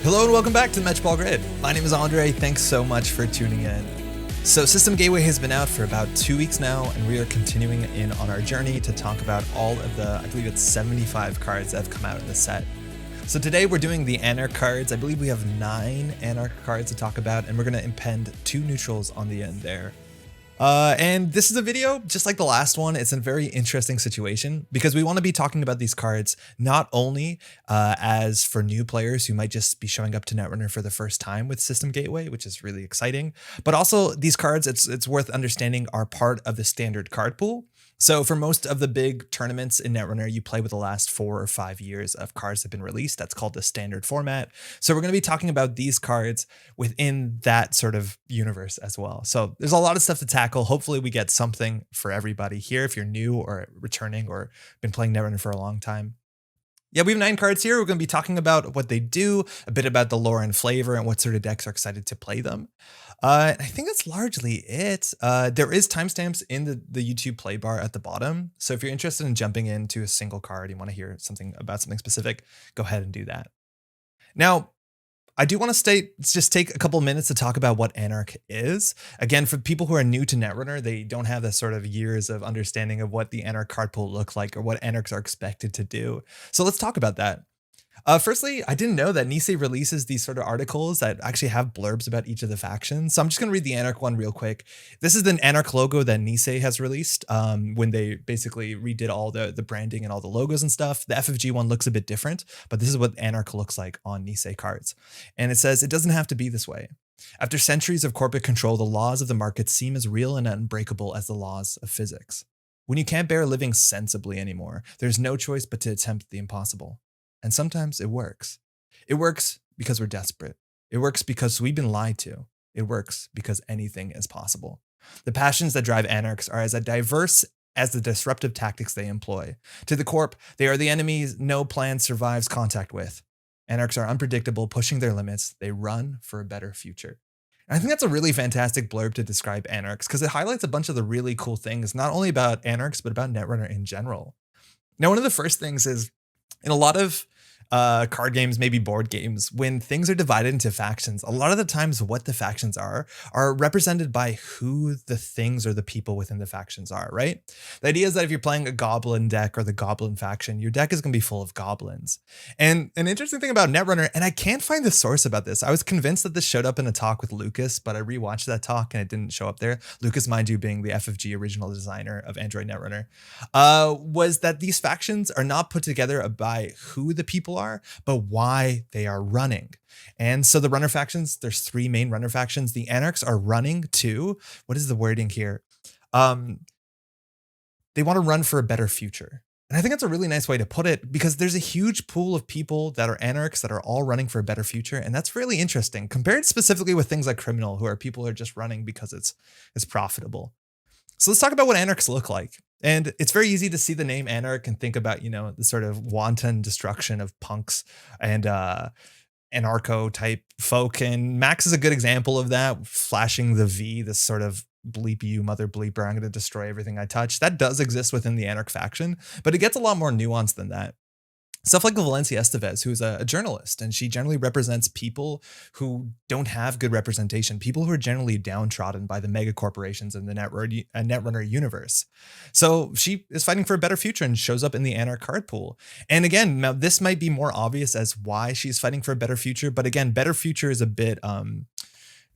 Hello and welcome back to the Matchball Grid. My name is Andre. Thanks so much for tuning in. So System Gateway has been out for about 2 weeks now, and we are continuing in on our journey to talk about all of the, I believe it's 75 cards that have come out in the set. So today we're doing the Anarch cards. I believe we have 9 Anarch cards to talk about, and we're going to impend 2 neutrals on the end there. And this is a video, just like the last one, it's a very interesting situation because we want to be talking about these cards not only as for new players who might just be showing up to Netrunner for the first time with System Gateway, which is really exciting, but also these cards, it's worth understanding, are part of the standard card pool. So for most of the big tournaments in Netrunner, you play with the last 4 or 5 years of cards that have been released. That's called the standard format. So we're going to be talking about these cards within that sort of universe as well. So there's a lot of stuff to tackle. Hopefully we get something for everybody here if you're new or returning or been playing Netrunner for a long time. Yeah, we have 9 cards here. We're going to be talking about what they do, a bit about the lore and flavor, and what sort of decks are excited to play them. I think that's largely it. There is timestamps in the YouTube play bar at the bottom. So if you're interested in jumping into a single card, you want to hear something about something specific, go ahead and do that. Now, I do want to just take a couple minutes to talk about what Anarch is. Again, for people who are new to Netrunner, they don't have this sort of years of understanding of what the Anarch card pool look like or what Anarchs are expected to do. So let's talk about that. Firstly, I didn't know that Nisei releases these sort of articles that actually have blurbs about each of the factions. So I'm just going to read the Anarch one real quick. This is the Anarch logo that Nisei has released when they basically redid all the branding and all the logos and stuff. The FFG one looks a bit different, but this is what Anarch looks like on Nisei cards. And it says, it doesn't have to be this way. After centuries of corporate control, the laws of the market seem as real and unbreakable as the laws of physics. When you can't bear living sensibly anymore, there's no choice but to attempt the impossible. And sometimes it works. It works because we're desperate. It works because we've been lied to. It works because anything is possible. The passions that drive Anarchs are as diverse as the disruptive tactics they employ. To the Corp, they are the enemies no plan survives contact with. Anarchs are unpredictable, pushing their limits. They run for a better future. And I think that's a really fantastic blurb to describe Anarchs because it highlights a bunch of the really cool things, not only about Anarchs, but about Netrunner in general. Now, one of the first things is, in a lot of card games, maybe board games, when things are divided into factions, a lot of the times what the factions are represented by who the things or the people within the factions are, right? The idea is that if you're playing a goblin deck or the goblin faction, your deck is going to be full of goblins. And an interesting thing about Netrunner, and I can't find the source about this, I was convinced that this showed up in a talk with Lucas, but I rewatched that talk and it didn't show up there. Lucas, mind you, being the FFG original designer of Android Netrunner, was that these factions are not put together by who the people are, but why they are running. And so the runner factions, there's 3 main runner factions. The Anarchs are running to, what is the wording here? They want to run for a better future. And I think that's a really nice way to put it because there's a huge pool of people that are Anarchs that are all running for a better future. And that's really interesting compared specifically with things like Criminal, who are people who are just running because it's profitable. So let's talk about what Anarchs look like. And it's very easy to see the name Anarch and think about, the sort of wanton destruction of punks and anarcho type folk. And Max is a good example of that, flashing the V, this sort of bleep you mother bleeper, I'm going to destroy everything I touch. That does exist within the Anarch faction, but it gets a lot more nuanced than that. Stuff like Valencia Estevez, who's a journalist, and she generally represents people who don't have good representation, people who are generally downtrodden by the mega corporations in the Netrunner universe. So she is fighting for a better future and shows up in the Anarch card pool. And again, now this might be more obvious as why she's fighting for a better future, but again, better future is a bit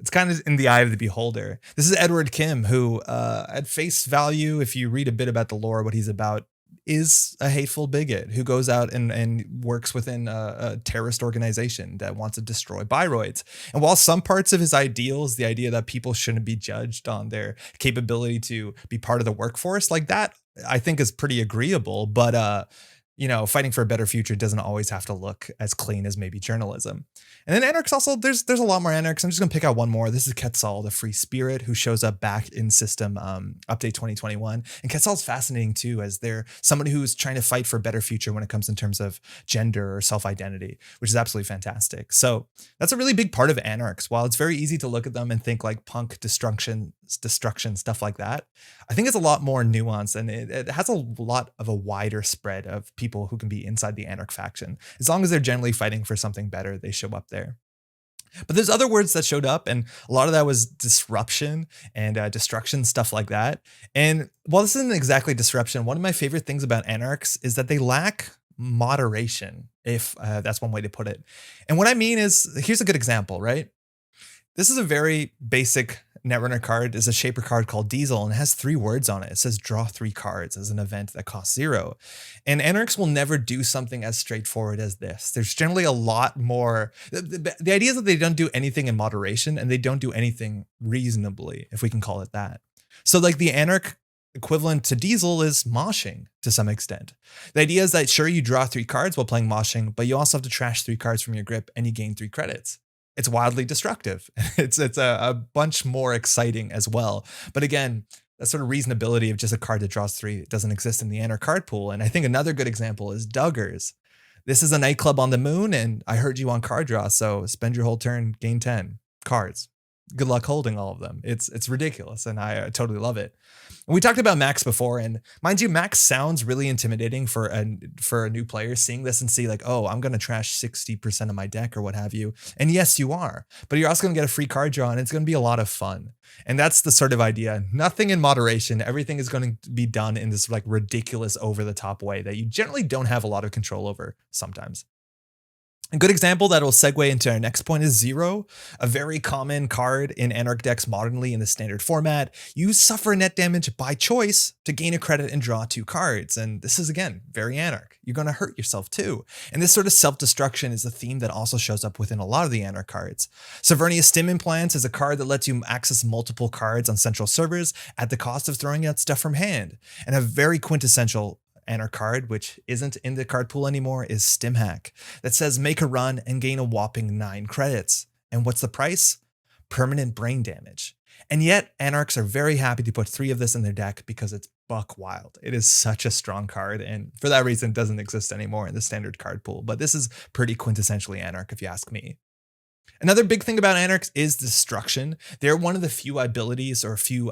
it's kind of in the eye of the beholder. This is Edward Kim, who at face value, if you read a bit about the lore, what he's about, is a hateful bigot who goes out and works within a terrorist organization that wants to destroy Biroids. And while some parts of his ideals, the idea that people shouldn't be judged on their capability to be part of the workforce, like that, I think is pretty agreeable. But fighting for a better future doesn't always have to look as clean as maybe journalism. And then Anarchs also, there's a lot more Anarchs. I'm just going to pick out one more. This is Quetzal, the free spirit, who shows up back in system update 2021. And Quetzal's fascinating too, as they're somebody who's trying to fight for a better future when it comes in terms of gender or self-identity, which is absolutely fantastic. So that's a really big part of Anarchs. While it's very easy to look at them and think like punk destruction destruction, stuff like that. I think it's a lot more nuanced, and it has a lot of a wider spread of people who can be inside the Anarch faction. As long as they're generally fighting for something better, they show up there. But there's other words that showed up, and a lot of that was disruption and destruction, stuff like that. And while this isn't exactly disruption, one of my favorite things about Anarchs is that they lack moderation, if that's one way to put it. And what I mean is, here's a good example, right? This is a very basic Netrunner card. Is a shaper card called Diesel, and it has 3 words on it. It says draw 3 cards as an event that costs 0. And Anarchs will never do something as straightforward as this. There's generally a lot more. The idea is that they don't do anything in moderation, and they don't do anything reasonably, if we can call it that. So like the Anarch equivalent to Diesel is moshing to some extent. The idea is that sure, you draw 3 cards while playing moshing, but you also have to trash 3 cards from your grip and you gain 3 credits. It's wildly destructive. It's a bunch more exciting as well. But again, that sort of reasonability of just a card that draws 3 doesn't exist in the Anarch card pool. And I think another good example is Duggars. This is a nightclub on the moon, and I heard you on card draw, so spend your whole turn, gain 10 cards. Good luck holding all of them. It's ridiculous, and I totally love it. We talked about Max before, and mind you, Max sounds really intimidating for a new player seeing this and see like, oh, I'm going to trash 60% of my deck or what have you. And yes, you are, but you're also going to get a free card draw, and it's going to be a lot of fun. And that's the sort of idea. Nothing in moderation. Everything is going to be done in this like ridiculous over the top way that you generally don't have a lot of control over sometimes. A good example that will segue into our next point is Zero, a very common card in Anarch decks modernly in the standard format. You suffer net damage by choice to gain a credit and draw 2 cards. And this is, again, very Anarch. You're going to hurt yourself too. And this sort of self-destruction is a theme that also shows up within a lot of the Anarch cards. Savernia Stim Implants is a card that lets you access multiple cards on central servers at the cost of throwing out stuff from hand. And a very quintessential Anarch card, which isn't in the card pool anymore, is Stim Hack, that says make a run and gain a whopping 9 credits. And what's the price? Permanent brain damage. And yet Anarchs are very happy to put 3 of this in their deck because it's buck wild. It is such a strong card, and for that reason it doesn't exist anymore in the standard card pool. But this is pretty quintessentially Anarch if you ask me. Another big thing about Anarchs is destruction. They're one of the few abilities or few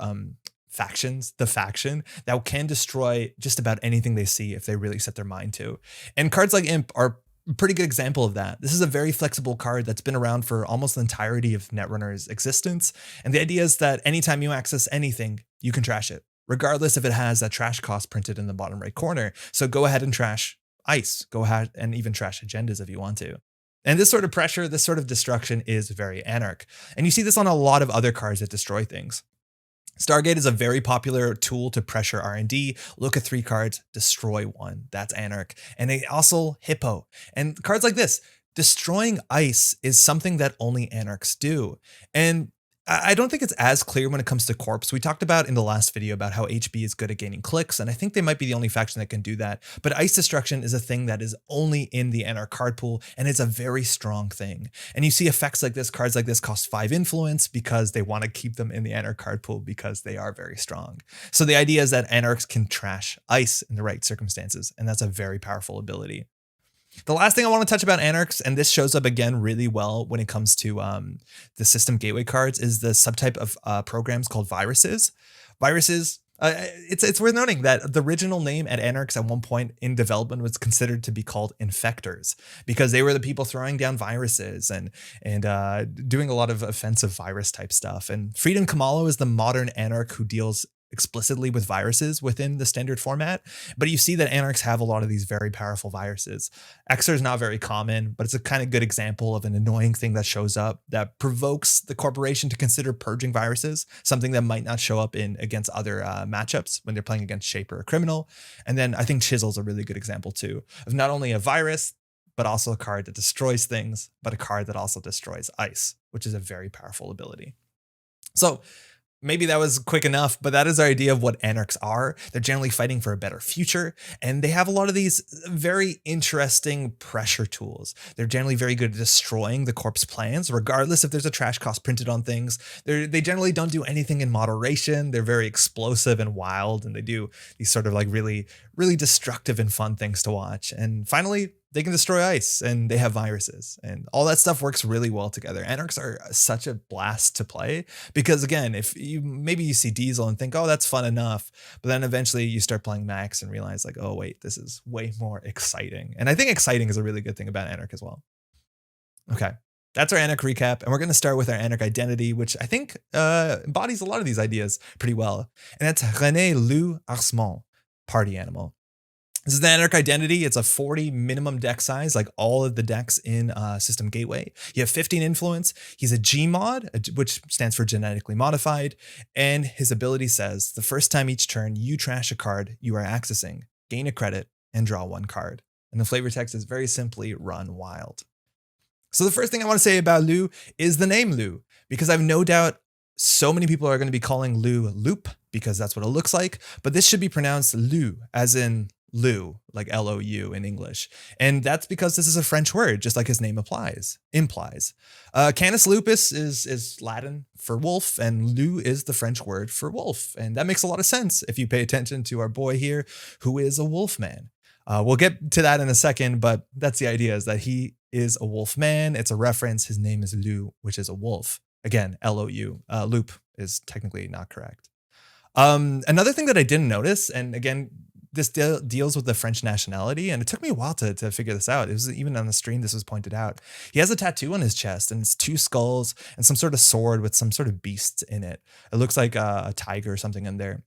factions, the faction that can destroy just about anything they see if they really set their mind to. And cards like Imp are a pretty good example of that. This is a very flexible card that's been around for almost the entirety of Netrunner's existence. And the idea is that anytime you access anything, you can trash it, regardless if it has that trash cost printed in the bottom right corner. So go ahead and trash Ice, go ahead and even trash agendas if you want to. And this sort of pressure, this sort of destruction is very Anarch. And you see this on a lot of other cards that destroy things. Stargate is a very popular tool to pressure R&D. Look at 3 cards, destroy 1. That's Anarch. And they also Hippo. And cards like this, destroying Ice is something that only Anarchs do. And I don't think it's as clear when it comes to Corpse. We talked about in the last video about how HB is good at gaining clicks, and I think they might be the only faction that can do that. But Ice Destruction is a thing that is only in the Anarch card pool, and it's a very strong thing. And you see effects like this, cards like this cost 5 influence because they want to keep them in the Anarch card pool because they are very strong. So the idea is that Anarchs can trash Ice in the right circumstances, and that's a very powerful ability. The last thing I want to touch about Anarchs, and this shows up again really well when it comes to the system gateway cards, is the subtype of programs called viruses. Viruses, it's worth noting that the original name at Anarchs at one point in development was considered to be called infectors because they were the people throwing down viruses and doing a lot of offensive virus type stuff. And Freedom Kamalo is the modern Anarch who deals explicitly with viruses within the standard format, but you see that Anarchs have a lot of these very powerful viruses. Xer is not very common, but it's a kind of good example of an annoying thing that shows up that provokes the corporation to consider purging viruses, something that might not show up in against other matchups when they're playing against Shaper or Criminal. And then I think Chisel's a really good example too, of not only a virus, but also a card that destroys things, but a card that also destroys Ice, which is a very powerful ability. So maybe that was quick enough, but that is our idea of what Anarchs are. They're generally fighting for a better future, and they have a lot of these very interesting pressure tools. They're generally very good at destroying the corpse plans, regardless if there's a trash cost printed on things. They generally don't do anything in moderation. They're very explosive and wild, and they do these sort of like really, really destructive and fun things to watch. And finally, they can destroy ice and they have viruses, and all that stuff works really well together. Anarchs are such a blast to play because, again, if you maybe you see Diesel and think, oh, that's fun enough, but then eventually you start playing Max and realize like, oh wait, this is way more exciting. And I think exciting is a really good thing about Anarch as well. Okay, that's our Anarch recap, and we're going to start with our Anarch identity, which I think embodies a lot of these ideas pretty well. And that's René, Loup, Arcemont, party animal. This is the Anarch identity. It's a 40 minimum deck size, like all of the decks in System Gateway. You have 15 influence. He's a Gmod, which stands for genetically modified. And his ability says, the first time each turn you trash a card you are accessing, gain a credit, and draw one card. And the flavor text is very simply run wild. So the first thing I want to say about Loup is the name Loup, because I've no doubt so many people are going to be calling Loup Loup because that's what it looks like. But this should be pronounced Loup, as in Lou, like L-O-U in English. And that's because this is a French word, just like his name implies. Canis lupus is Latin for wolf, and Loup is the French word for wolf. And that makes a lot of sense if you pay attention to our boy here, who is a wolf man. We'll get to that in a second, but that's the idea, is that he is a wolf man. It's a reference. His name is Loup, which is a wolf. Again, L-O-U. Loup is technically not correct. Another thing that I didn't notice, and again, this deals with the French nationality, and it took me a while to figure this out. It was even on the stream this was pointed out. He has a tattoo on his chest, and it's two skulls and some sort of sword with some sort of beasts in it. It looks like a tiger or something in there.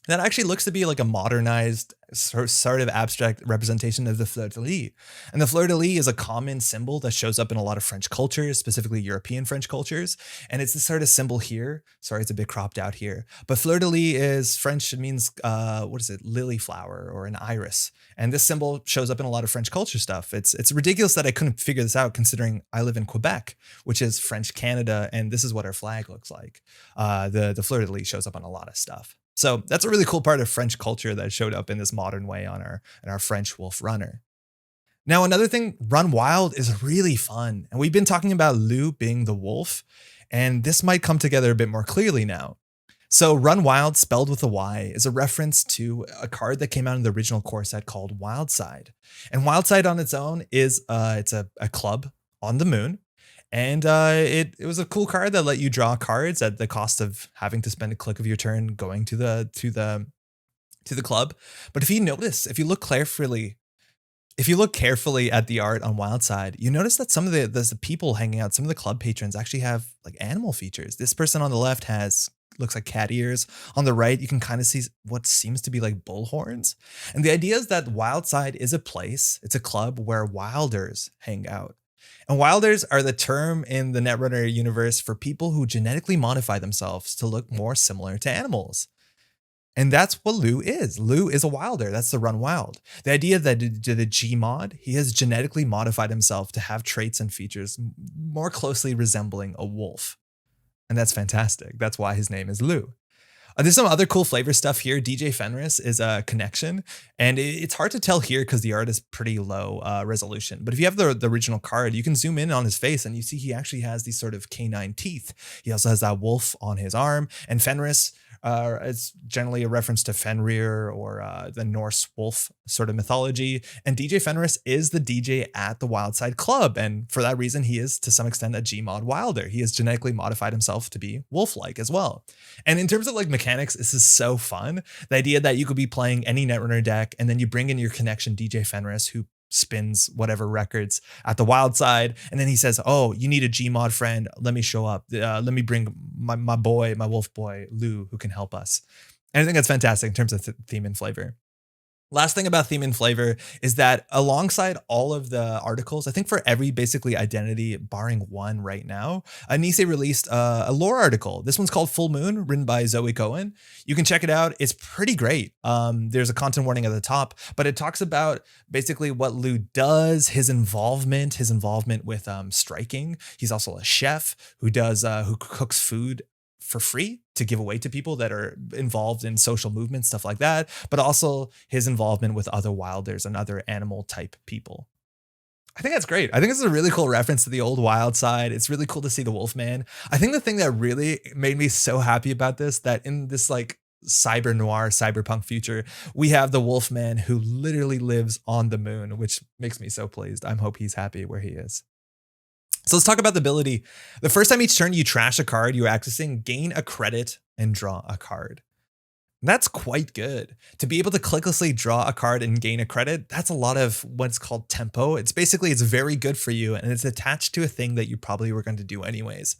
That actually looks to be like a modernized sort of abstract representation of the fleur-de-lis. And the fleur-de-lis is a common symbol that shows up in a lot of French cultures, specifically European French cultures. And it's this sort of symbol here. Sorry, it's a bit cropped out here. But fleur-de-lis is French. It means, lily flower or an iris. And this symbol shows up in a lot of French culture stuff. It's ridiculous that I couldn't figure this out, considering I live in Quebec, which is French Canada. And this is what our flag looks like. The fleur-de-lis shows up on a lot of stuff. So that's a really cool part of French culture that showed up in this modern way on our French Wolf Runner. Now, another thing, Run Wild is really fun. And we've been talking about Loup being the wolf, and this might come together a bit more clearly now. So Run Wild, spelled with a Y, is a reference to a card that came out in the original core set called Wildside. And Wildside on its own is it's a club on the moon. And it was a cool card that let you draw cards at the cost of having to spend a click of your turn going to the club. But if you look carefully at the art on Wildside, you notice that some of the people hanging out, some of the club patrons actually have like animal features. This person on the left looks like cat ears. On the right, you can kind of see what seems to be like bull horns. And the idea is that Wildside is a place, it's a club where wilders hang out. And wilders are the term in the Netrunner universe for people who genetically modify themselves to look more similar to animals. And that's what Loup is. Loup is a wilder. That's the Run Wild. The idea that the Gmod, he has genetically modified himself to have traits and features more closely resembling a wolf. And that's fantastic. That's why his name is Loup. There's some other cool flavor stuff here. DJ Fenris is a connection, and it's hard to tell here because the art is pretty low resolution. But if you have the original card, you can zoom in on his face and you see he actually has these sort of canine teeth. He also has that wolf on his arm, and Fenris is generally a reference to Fenrir or the Norse wolf sort of mythology. And DJ Fenris is the DJ at the Wildside Club. And for that reason, he is to some extent a Gmod wilder. He has genetically modified himself to be wolf-like as well. And in terms of like mechanics, this is so fun. The idea that you could be playing any Netrunner deck and then you bring in your connection DJ Fenris, who spins whatever records at the Wildside, and then he says, oh, you need a Gmod friend, let me show up, let me bring my wolf boy Loup, who can help us. And I think that's fantastic in terms of theme and flavor. Last thing about theme and flavor is that alongside all of the articles, I think for every basically identity, barring one right now, Nisei released a lore article. This one's called Full Moon, written by Zoe Cohen. You can check it out. It's pretty great. There's a content warning at the top, but it talks about basically what Loup does, his involvement with striking. He's also a chef who cooks food for free to give away to people that are involved in social movements, stuff like that, but also his involvement with other wilders and other animal type people. I think that's great. I think this is a really cool reference to the old wild side. It's really cool to see the Wolfman. I think the thing that really made me so happy about this, that in this like cyber noir, cyberpunk future, we have the Wolfman who literally lives on the moon, which makes me so pleased. I hope he's happy where he is. So let's talk about the ability. The first time each turn you trash a card you're accessing, gain a credit and draw a card. That's quite good. To be able to clicklessly draw a card and gain a credit, that's a lot of what's called tempo. It's very good for you, and it's attached to a thing that you probably were going to do anyways.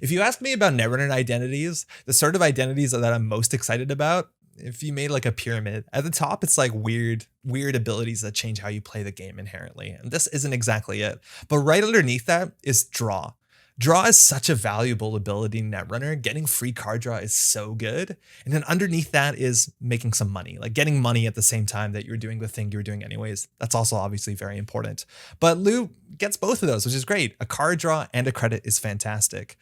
If you ask me about Netrunner identities, the sort of identities that I'm most excited about, if you made like a pyramid, at the top, it's like weird abilities that change how you play the game inherently. And this isn't exactly it. But right underneath that is draw. Draw is such a valuable ability in Netrunner. Getting free card draw is so good. And then underneath that is making some money, like getting money at the same time that you're doing the thing you were doing anyways. That's also obviously very important. But Loup gets both of those, which is great. A card draw and a credit is fantastic.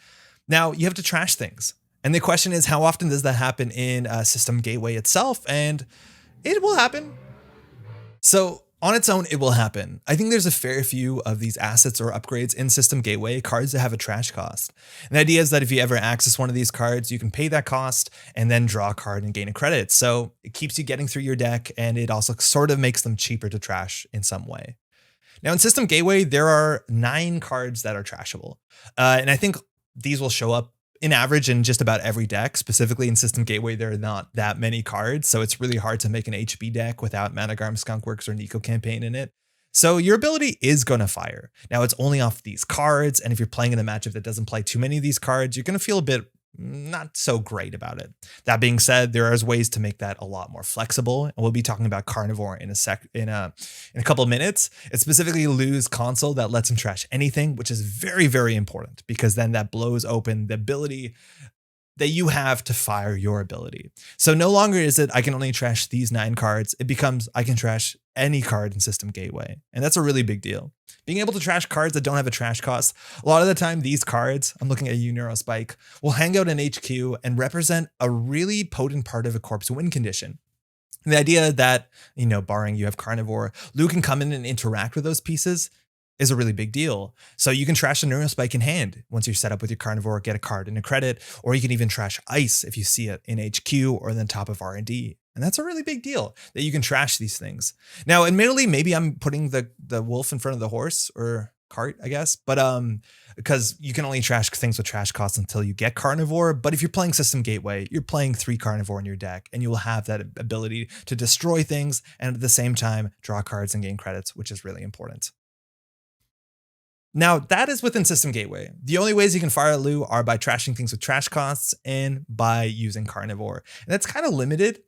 Now you have to trash things. And the question is, how often does that happen in System Gateway itself? And it will happen. So on its own, it will happen. I think there's a fair few of these assets or upgrades in System Gateway, cards that have a trash cost. And the idea is that if you ever access one of these cards, you can pay that cost and then draw a card and gain a credit. So it keeps you getting through your deck, and it also sort of makes them cheaper to trash in some way. Now in System Gateway, there are 9 cards that are trashable. And I think these will show up in average in just about every deck. Specifically in System Gateway, there are not that many cards, so it's really hard to make an HB deck without Managarm, Skunkworks, or Nico Campaign in it. So your ability is going to fire. Now it's only off these cards, and if you're playing in a matchup that doesn't play too many of these cards, you're going to feel a bit not so great about it. That being said, there are ways to make that a lot more flexible, and we'll be talking about Carnivore in a couple of minutes. It's specifically Lou's console that lets him trash anything, which is very, very important, because then that blows open the ability that you have to fire your ability. So no longer is it I can only trash these 9 cards. It becomes I can trash any card in System Gateway. And that's a really big deal. Being able to trash cards that don't have a trash cost, a lot of the time these cards, I'm looking at you, Neurospike, will hang out in HQ and represent a really potent part of a corpse win condition. The idea that, barring you have Carnivore, Loup can come in and interact with those pieces is a really big deal. So you can trash a Neurospike in hand once you're set up with your Carnivore, get a card and a credit, or you can even trash Ice if you see it in HQ or in the top of R&D. And that's a really big deal that you can trash these things. Now, admittedly, maybe I'm putting the wolf in front of the horse or cart, I guess, but because you can only trash things with trash costs until you get Carnivore. But if you're playing System Gateway, you're playing 3 Carnivore in your deck, and you will have that ability to destroy things and at the same time draw cards and gain credits, which is really important. Now, that is within System Gateway. The only ways you can fire at Loup are by trashing things with trash costs and by using Carnivore. And that's kind of limited.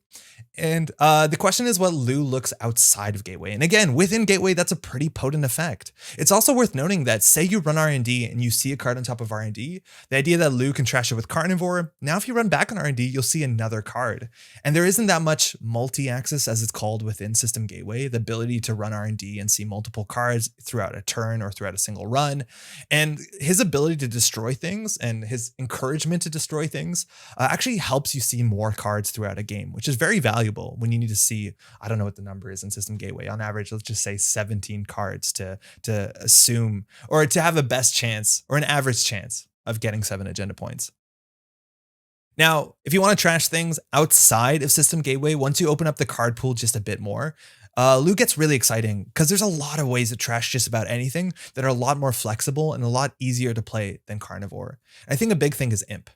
And the question is what Loup looks outside of Gateway. And again, within Gateway, that's a pretty potent effect. It's also worth noting that say you run R&D and you see a card on top of R&D, the idea that Loup can trash it with Carnivore, now if you run back on R&D, you'll see another card. And there isn't that much multi-access, as it's called within System Gateway, the ability to run R&D and see multiple cards throughout a turn or throughout a single run. And his ability to destroy things and his encouragement to destroy things actually helps you see more cards throughout a game, which is very valuable when you need to see, I don't know what the number is in System Gateway. On average, let's just say 17 cards to assume, or to have a best chance or an average chance of getting 7 agenda points. Now, if you want to trash things outside of System Gateway, once you open up the card pool just a bit more, Loup gets really exciting because there's a lot of ways to trash just about anything that are a lot more flexible and a lot easier to play than Carnivore. I think a big thing is Imp.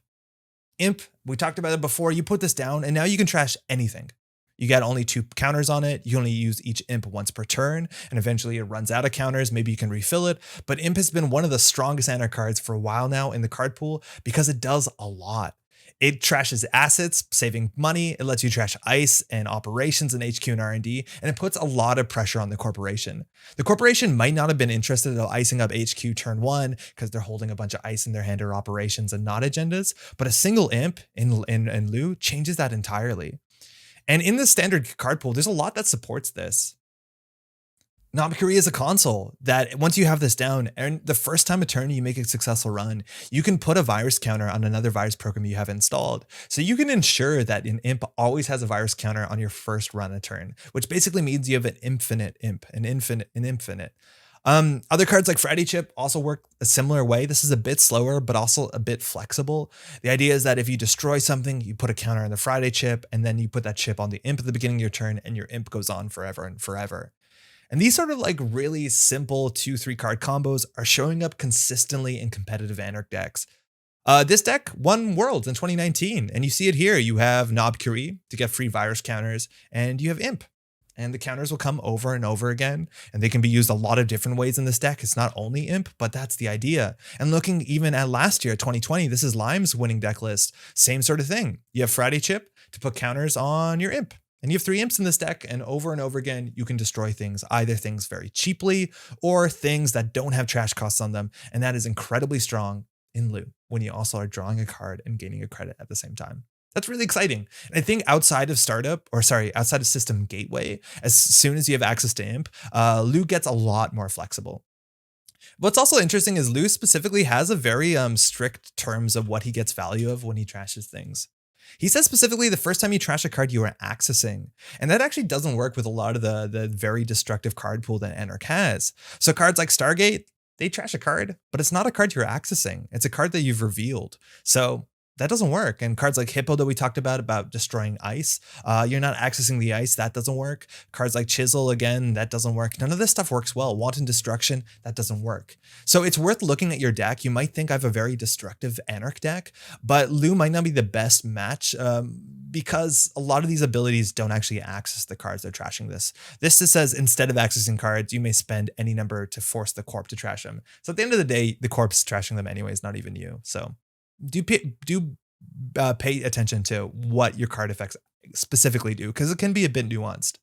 Imp, we talked about it before, you put this down and now you can trash anything. You got only 2 counters on it. You only use each Imp once per turn, and eventually it runs out of counters. Maybe you can refill it, but Imp has been one of the strongest Anarch cards for a while now in the card pool because it does a lot. It trashes assets, saving money. It lets you trash ice and operations in HQ and R&D, and it puts a lot of pressure on the corporation. The corporation might not have been interested in icing up HQ turn 1 because they're holding a bunch of ice in their hand or operations and not agendas, but a single Imp in Loup changes that entirely. And in the standard card pool, there's a lot that supports this. Namikuri is a console that once you have this down, and the first time a turn you make a successful run, you can put a virus counter on another virus program you have installed. So you can ensure that an Imp always has a virus counter on your first run a turn, which basically means you have an infinite Imp, an infinite. Other cards like Friday Chip also work a similar way. This is a bit slower, but also a bit flexible. The idea is that if you destroy something, you put a counter on the Friday Chip, and then you put that chip on the imp at the beginning of your turn, and your imp goes on forever and forever. And these sort of like really simple 2-3 card combos are showing up consistently in competitive Anarch decks. This deck won Worlds in 2019, and you see it here. You have Knob Curie to get free virus counters, and you have Imp. And the counters will come over and over again, and they can be used a lot of different ways in this deck. It's not only Imp, but that's the idea. And looking even at last year, 2020, this is Lime's winning deck list. Same sort of thing. You have Friday Chip to put counters on your Imp. And you have 3 imps in this deck, and over again, you can destroy things, either things very cheaply or things that don't have trash costs on them. And that is incredibly strong in Loup when you also are drawing a card and gaining a credit at the same time. That's really exciting. And I think outside of outside of System Gateway, as soon as you have access to Imp, Loup gets a lot more flexible. What's also interesting is Loup specifically has a very strict terms of what he gets value of when he trashes things. He says specifically the first time you trash a card, you are accessing. And that actually doesn't work with a lot of the very destructive card pool that Anarch has. So cards like Stargate, they trash a card, but it's not a card you're accessing. It's a card that you've revealed. So that doesn't work. And cards like Hippo that we talked about destroying ice, you're not accessing the ice. That doesn't work. Cards like Chisel, again, that doesn't work. None of this stuff works well. Wanton Destruction, that doesn't work. So it's worth looking at your deck. You might think I have a very destructive Anarch deck, but Loup might not be the best match because a lot of these abilities don't actually access the cards they're trashing this. This just says instead of accessing cards, you may spend any number to force the corp to trash them. So at the end of the day, the corp's trashing them anyways, not even you. So do pay attention to what your card effects specifically do, because it can be a bit nuanced.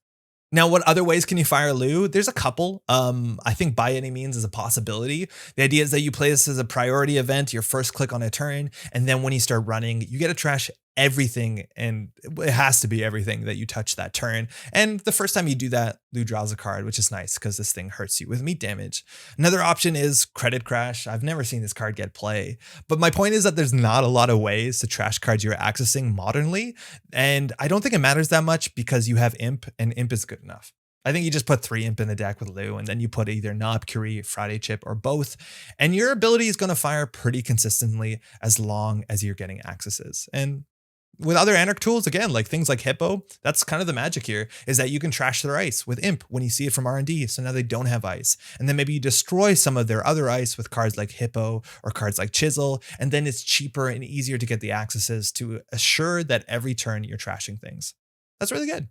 Now, what other ways can you fire Loup? There's a couple. I think By Any Means is a possibility. The idea is that you play this as a priority event, your first click on a turn, and then when you start running, you get to trash everything, and it has to be everything that you touch that turn. And the first time you do that, Loup draws a card, which is nice because this thing hurts you with meat damage. Another option is Credit Crash. I've never seen this card get play, but my point is that there's not a lot of ways to trash cards you're accessing modernly, and I don't think it matters that much because you have Imp, and Imp is good enough. I think you just put 3 imp in the deck with Loup, and then you put either Knob Curie, Friday Chip, or both, and your ability is going to fire pretty consistently as long as you're getting accesses. And with other Anarch tools, again, like things like Hippo, that's kind of the magic here, is that you can trash their ice with Imp when you see it from R&D, so now they don't have ice. And then maybe you destroy some of their other ice with cards like Hippo or cards like Chisel, and then it's cheaper and easier to get the accesses to assure that every turn you're trashing things. That's really good.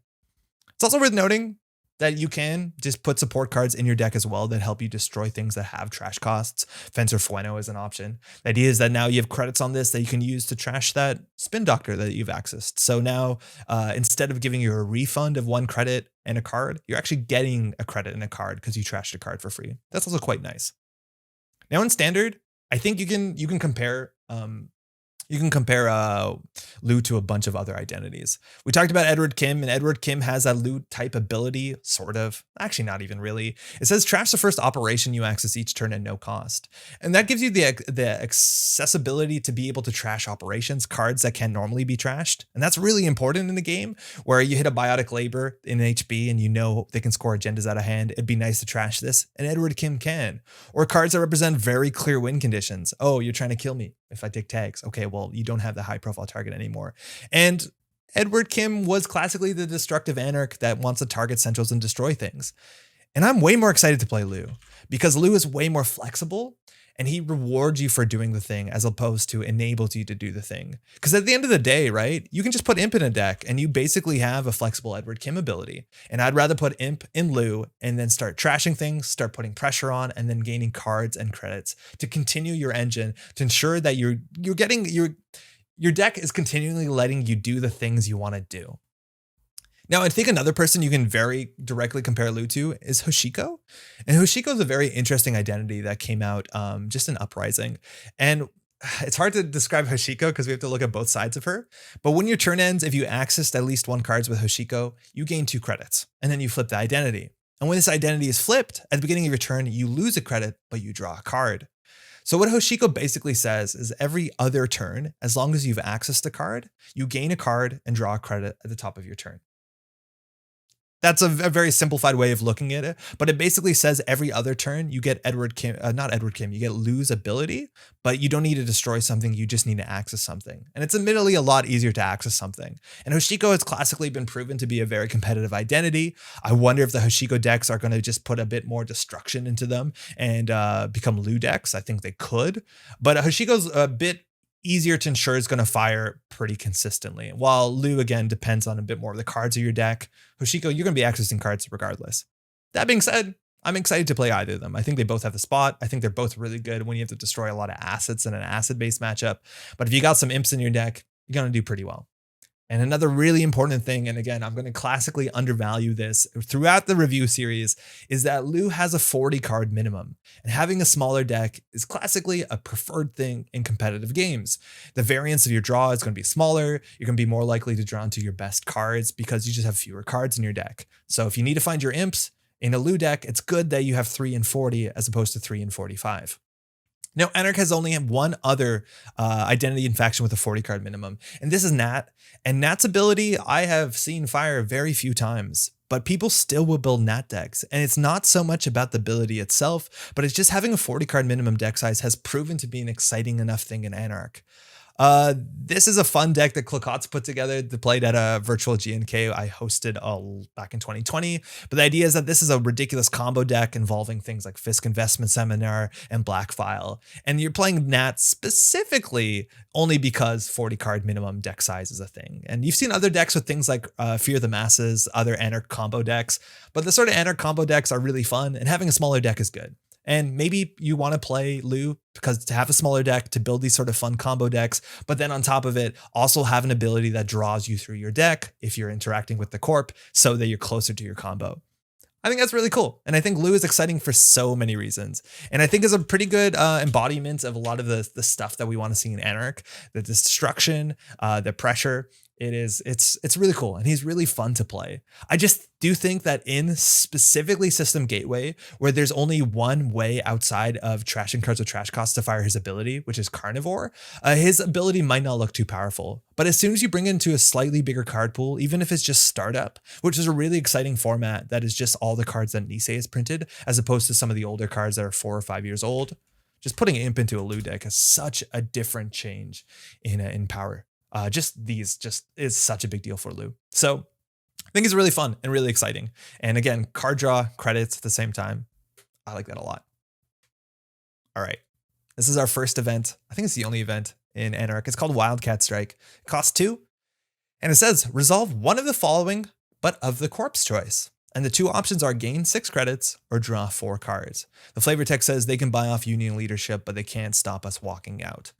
It's also worth noting that you can just put support cards in your deck as well that help you destroy things that have trash costs. Fencer Fueno is an option. The idea is that now you have credits on this that you can use to trash that Spin Doctor that you've accessed. So now instead of giving you a refund of 1 credit and a card, you're actually getting a credit and a card because you trashed a card for free. That's also quite nice. Now in Standard, I think you can compare Loup to a bunch of other identities. We talked about Edward Kim, and Edward Kim has that Loup type ability, sort of. Actually, not even really. It says trash the first operation you access each turn at no cost. And that gives you the accessibility to be able to trash operations, cards that can normally be trashed. And that's really important in the game where you hit a Biotic Labor in HB and you know they can score agendas out of hand. It'd be nice to trash this, and Edward Kim can. Or cards that represent very clear win conditions. Oh, you're trying to kill me if I take tags. Okay, well, you don't have the high profile target anymore. And Edward Kim was classically the destructive Anarch that wants to target centrals and destroy things. And I'm way more excited to play Loup because Loup is way more flexible and he rewards you for doing the thing as opposed to enables you to do the thing. Because at the end of the day, right, you can just put Imp in a deck and you basically have a flexible Edward Kim ability. And I'd rather put Imp in Loup and then start trashing things, start putting pressure on, and then gaining cards and credits to continue your engine to ensure that you're getting your deck is continually letting you do the things you want to do. Now, I think another person you can very directly compare Loup to is Hoshiko. And Hoshiko is a very interesting identity that came out just in Uprising. And it's hard to describe Hoshiko because we have to look at both sides of her. But when your turn ends, if you accessed at least 1 cards with Hoshiko, you gain 2 credits. And then you flip the identity. And when this identity is flipped, at the beginning of your turn, you lose a credit, but you draw a card. So what Hoshiko basically says is every other turn, as long as you've accessed a card, you gain a card and draw a credit at the top of your turn. That's a very simplified way of looking at it, but it basically says every other turn you get not Edward Kim, you get Lou's ability, but you don't need to destroy something, you just need to access something. And it's admittedly a lot easier to access something. And Hoshiko has classically been proven to be a very competitive identity. I wonder if the Hoshiko decks are going to just put a bit more destruction into them and become Lou decks. I think they could, but Hoshiko's a bit easier to ensure is going to fire pretty consistently. While Lou, again, depends on a bit more of the cards of your deck. Hoshiko, you're going to be accessing cards regardless. That being said, I'm excited to play either of them. I think they both have the spot. I think they're both really good when you have to destroy a lot of assets in an acid-based matchup. But if you got some imps in your deck, you're going to do pretty well. And another really important thing, and again, I'm going to classically undervalue this throughout the review series, is that Lou has a 40 card minimum, and having a smaller deck is classically a preferred thing in competitive games. The variance of your draw is going to be smaller. You're going to be more likely to draw into your best cards because you just have fewer cards in your deck. So if you need to find your imps in a Lou deck, it's good that you have 3 and 40 as opposed to 3 and 45. Now, Anarch has only one other identity and faction with a 40 card minimum, and this is Nat. And Nat's ability I have seen fire very few times, but people still will build Nat decks. And it's not so much about the ability itself, but it's just having a 40 card minimum deck size has proven to be an exciting enough thing in Anarch. This is a fun deck that Klokot's put together. They played at a virtual GNK I hosted back in 2020. But the idea is that this is a ridiculous combo deck involving things like Fisk Investment Seminar and Blackfile. And you're playing Nat specifically only because 40 card minimum deck size is a thing. And you've seen other decks with things like Fear the Masses, other Anarch combo decks. But the sort of Anarch combo decks are really fun, and having a smaller deck is good. And maybe you want to play Lou because to have a smaller deck to build these sort of fun combo decks, but then on top of it, also have an ability that draws you through your deck if you're interacting with the corp so that you're closer to your combo. I think that's really cool. And I think Lou is exciting for so many reasons. And I think is a pretty good embodiment of a lot of the stuff that we want to see in Anarch, the destruction, the pressure. It's really cool, and he's really fun to play. I just do think that in specifically System Gateway, where there's only one way outside of trashing cards with trash costs to fire his ability, which is Carnivore, his ability might not look too powerful. But as soon as you bring it into a slightly bigger card pool, even if it's just Startup, which is a really exciting format that is just all the cards that Nisei has printed, as opposed to some of the older cards that are 4 or 5 years old, just putting Imp into a Lou deck is such a different change in power. Just is such a big deal for Lou. So I think it's really fun and really exciting. And again, card draw, credits at the same time. I like that a lot. All right. This is our first event. I think it's the only event in Anarch. It's called Wildcat Strike. It costs 2. And it says, resolve one of the following, but of the corpse choice. And the 2 options are gain 6 credits or draw 4 cards. The flavor text says they can buy off Union leadership, but they can't stop us walking out.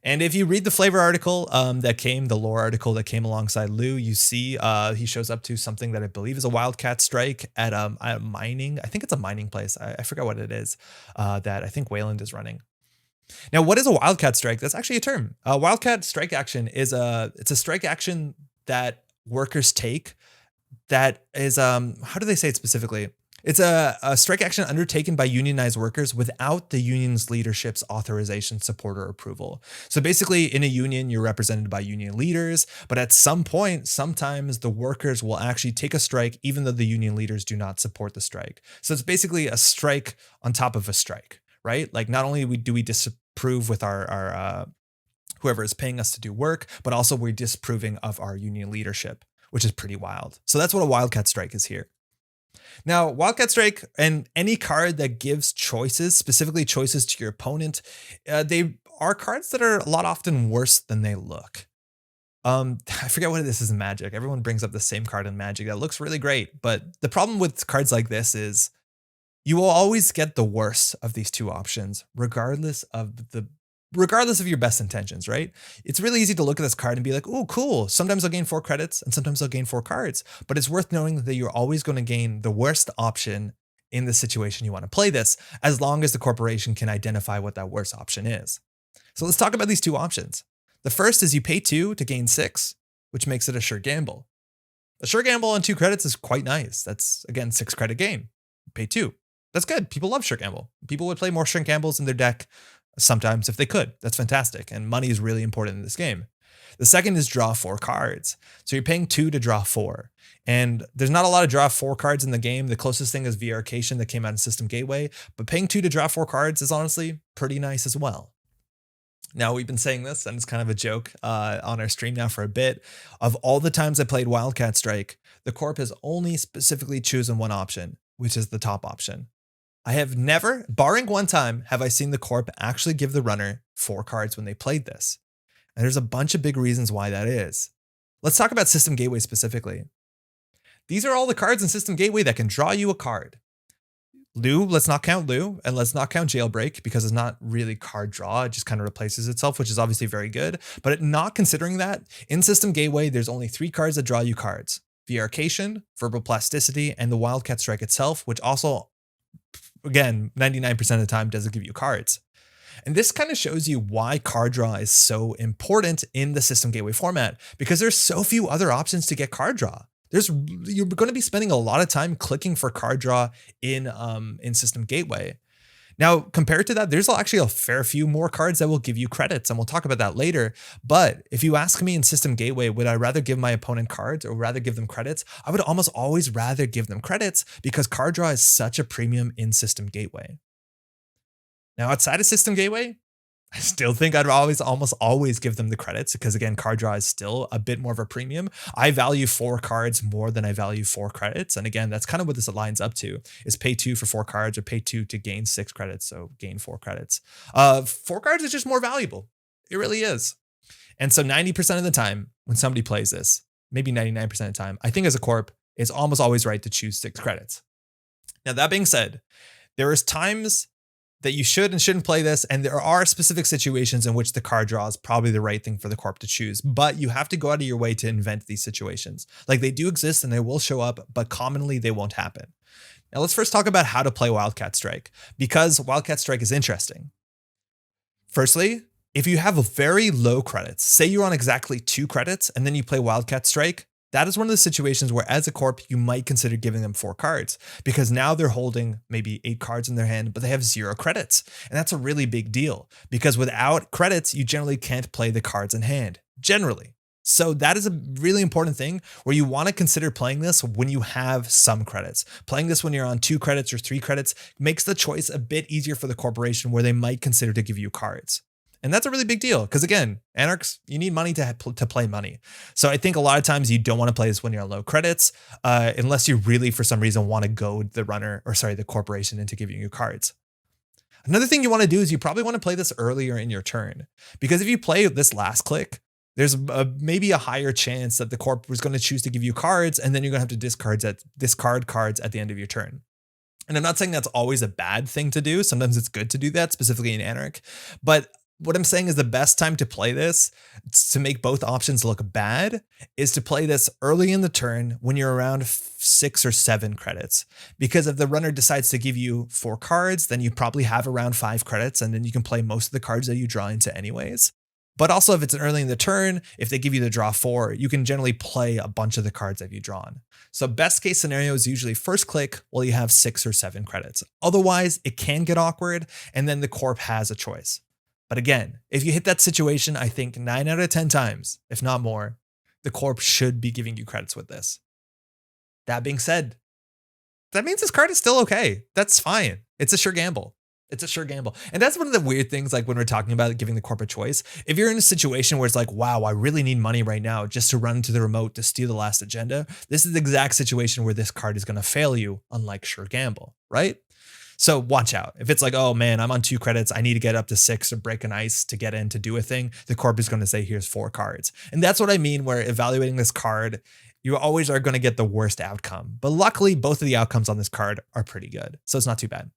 And if you read the flavor article the lore article that came alongside Lou, you see he shows up to something that I believe is a Wildcat Strike at a mining. I think it's a mining place. I forgot what it is that I think Wayland is running. Now, what is a Wildcat Strike? That's actually a term. Wildcat Strike action is it's a strike action that workers take that is, how do they say it specifically? It's a strike action undertaken by unionized workers without the union's leadership's authorization, support, or approval. So basically, in a union, you're represented by union leaders, but at some point, sometimes the workers will actually take a strike even though the union leaders do not support the strike. So it's basically a strike on top of a strike, right? Like not only do we disapprove with our whoever is paying us to do work, but also we're disapproving of our union leadership, which is pretty wild. So that's what a Wildcat Strike is here. Now, Wildcat Strike and any card that gives choices, specifically choices to your opponent, they are cards that are a lot often worse than they look. I forget what this is in Magic. Everyone brings up the same card in Magic that looks really great, but the problem with cards like this is you will always get the worst of these 2 options, regardless of your best intentions, right? It's really easy to look at this card and be like, oh, cool. Sometimes I'll gain 4 credits and sometimes I'll gain 4 cards. But it's worth knowing that you're always going to gain the worst option in the situation you want to play this, as long as the corporation can identify what that worst option is. So let's talk about these 2 options. The first is you pay 2 to gain 6, which makes it a sure gamble. A sure gamble on 2 credits is quite nice. That's, again, 6 credit gain. Pay 2. That's good. People love sure gamble. People would play more sure gambles in their deck sometimes if they could. That's fantastic. And money is really important in this game. The second is draw 4 cards. So you're paying 2 to draw 4. And there's not a lot of draw 4 cards in the game. The closest thing is Arcemont that came out in System Gateway, but paying 2 to draw 4 cards is honestly pretty nice as well. Now, we've been saying this, and it's kind of a joke on our stream now for a bit. Of all the times I played Wildcat Strike, the Corp has only specifically chosen one option, which is the top option. I have never, barring one time, have I seen the Corp actually give the runner 4 cards when they played this. And there's a bunch of big reasons why that is. Let's talk about System Gateway specifically. These are all the cards in System Gateway that can draw you a card. Loup, let's not count Loup, and let's not count Jailbreak because it's not really card draw. It just kind of replaces itself, which is obviously very good. But not considering that, in System Gateway, there's only 3 cards that draw you cards. The Arcemont, Verbal Plasticity, and the Wildcat Strike itself, which also, again, 99% of the time doesn't give you cards. And this kind of shows you why card draw is so important in the System Gateway format, because there's so few other options to get card draw. You're going to be spending a lot of time clicking for card draw in System Gateway. Now, compared to that, there's actually a fair few more cards that will give you credits, and we'll talk about that later. But if you ask me in System Gateway, would I rather give my opponent cards or rather give them credits? I would almost always rather give them credits because card draw is such a premium in System Gateway. Now, outside of System Gateway, I still think I'd almost always give them the credits because, again, card draw is still a bit more of a premium. I value 4 cards more than I value 4 credits. And again, that's kind of what this lines up to, is pay 2 for 4 cards or pay 2 to gain 6 credits. So gain 4 credits. 4 cards is just more valuable. It really is. And so 90% of the time when somebody plays this, maybe 99% of the time, I think as a Corp, it's almost always right to choose 6 credits. Now, that being said, there is times that you should and shouldn't play this, and there are specific situations in which the card draw is probably the right thing for the Corp to choose, but you have to go out of your way to invent these situations. Like, they do exist and they will show up, but commonly they won't happen. Now, let's first talk about how to play Wildcat Strike, because Wildcat Strike is interesting. Firstly, if you have very low credits, say you're on exactly 2 credits and then you play Wildcat Strike, that is one of the situations where as a Corp, you might consider giving them 4 cards because now they're holding maybe 8 cards in their hand, but they have 0 credits. And that's a really big deal because without credits, you generally can't play the cards in hand, generally. So that is a really important thing where you want to consider playing this when you have some credits. Playing this when you're on 2 credits or 3 credits makes the choice a bit easier for the corporation where they might consider to give you cards. And that's a really big deal because, again, Anarchs, you need money to play money. So I think a lot of times you don't want to play this when you're on low credits unless you really, for some reason, want to goad the corporation into giving you cards. Another thing you want to do is you probably want to play this earlier in your turn, because if you play this last click, there's maybe a higher chance that the Corp was going to choose to give you cards, and then you're going to have to discard cards at the end of your turn. And I'm not saying that's always a bad thing to do. Sometimes it's good to do that, specifically in Anarch. But what I'm saying is the best time to play this, to make both options look bad, is to play this early in the turn when you're around 6 or 7 credits. Because if the runner decides to give you 4 cards, then you probably have around 5 credits, and then you can play most of the cards that you draw into anyways. But also, if it's early in the turn, if they give you the draw 4, you can generally play a bunch of the cards that you've drawn. So best case scenario is usually first click while you have 6 or 7 credits. Otherwise, it can get awkward, and then the Corp has a choice. But again, if you hit that situation, I think 9 out of 10 times, if not more, the Corp should be giving you credits with this. That being said, that means this card is still okay. That's fine. It's a sure gamble. It's a sure gamble. And that's one of the weird things, like when we're talking about giving the Corp a choice. If you're in a situation where it's like, wow, I really need money right now just to run to the remote to steal the last agenda, this is the exact situation where this card is going to fail you, unlike sure gamble, right? So watch out. If it's like, oh man, I'm on 2 credits, I need to get up to 6 or break an ice to get in to do a thing, the Corp is going to say, here's 4 cards. And that's what I mean where evaluating this card, you always are going to get the worst outcome. But luckily, both of the outcomes on this card are pretty good. So it's not too bad.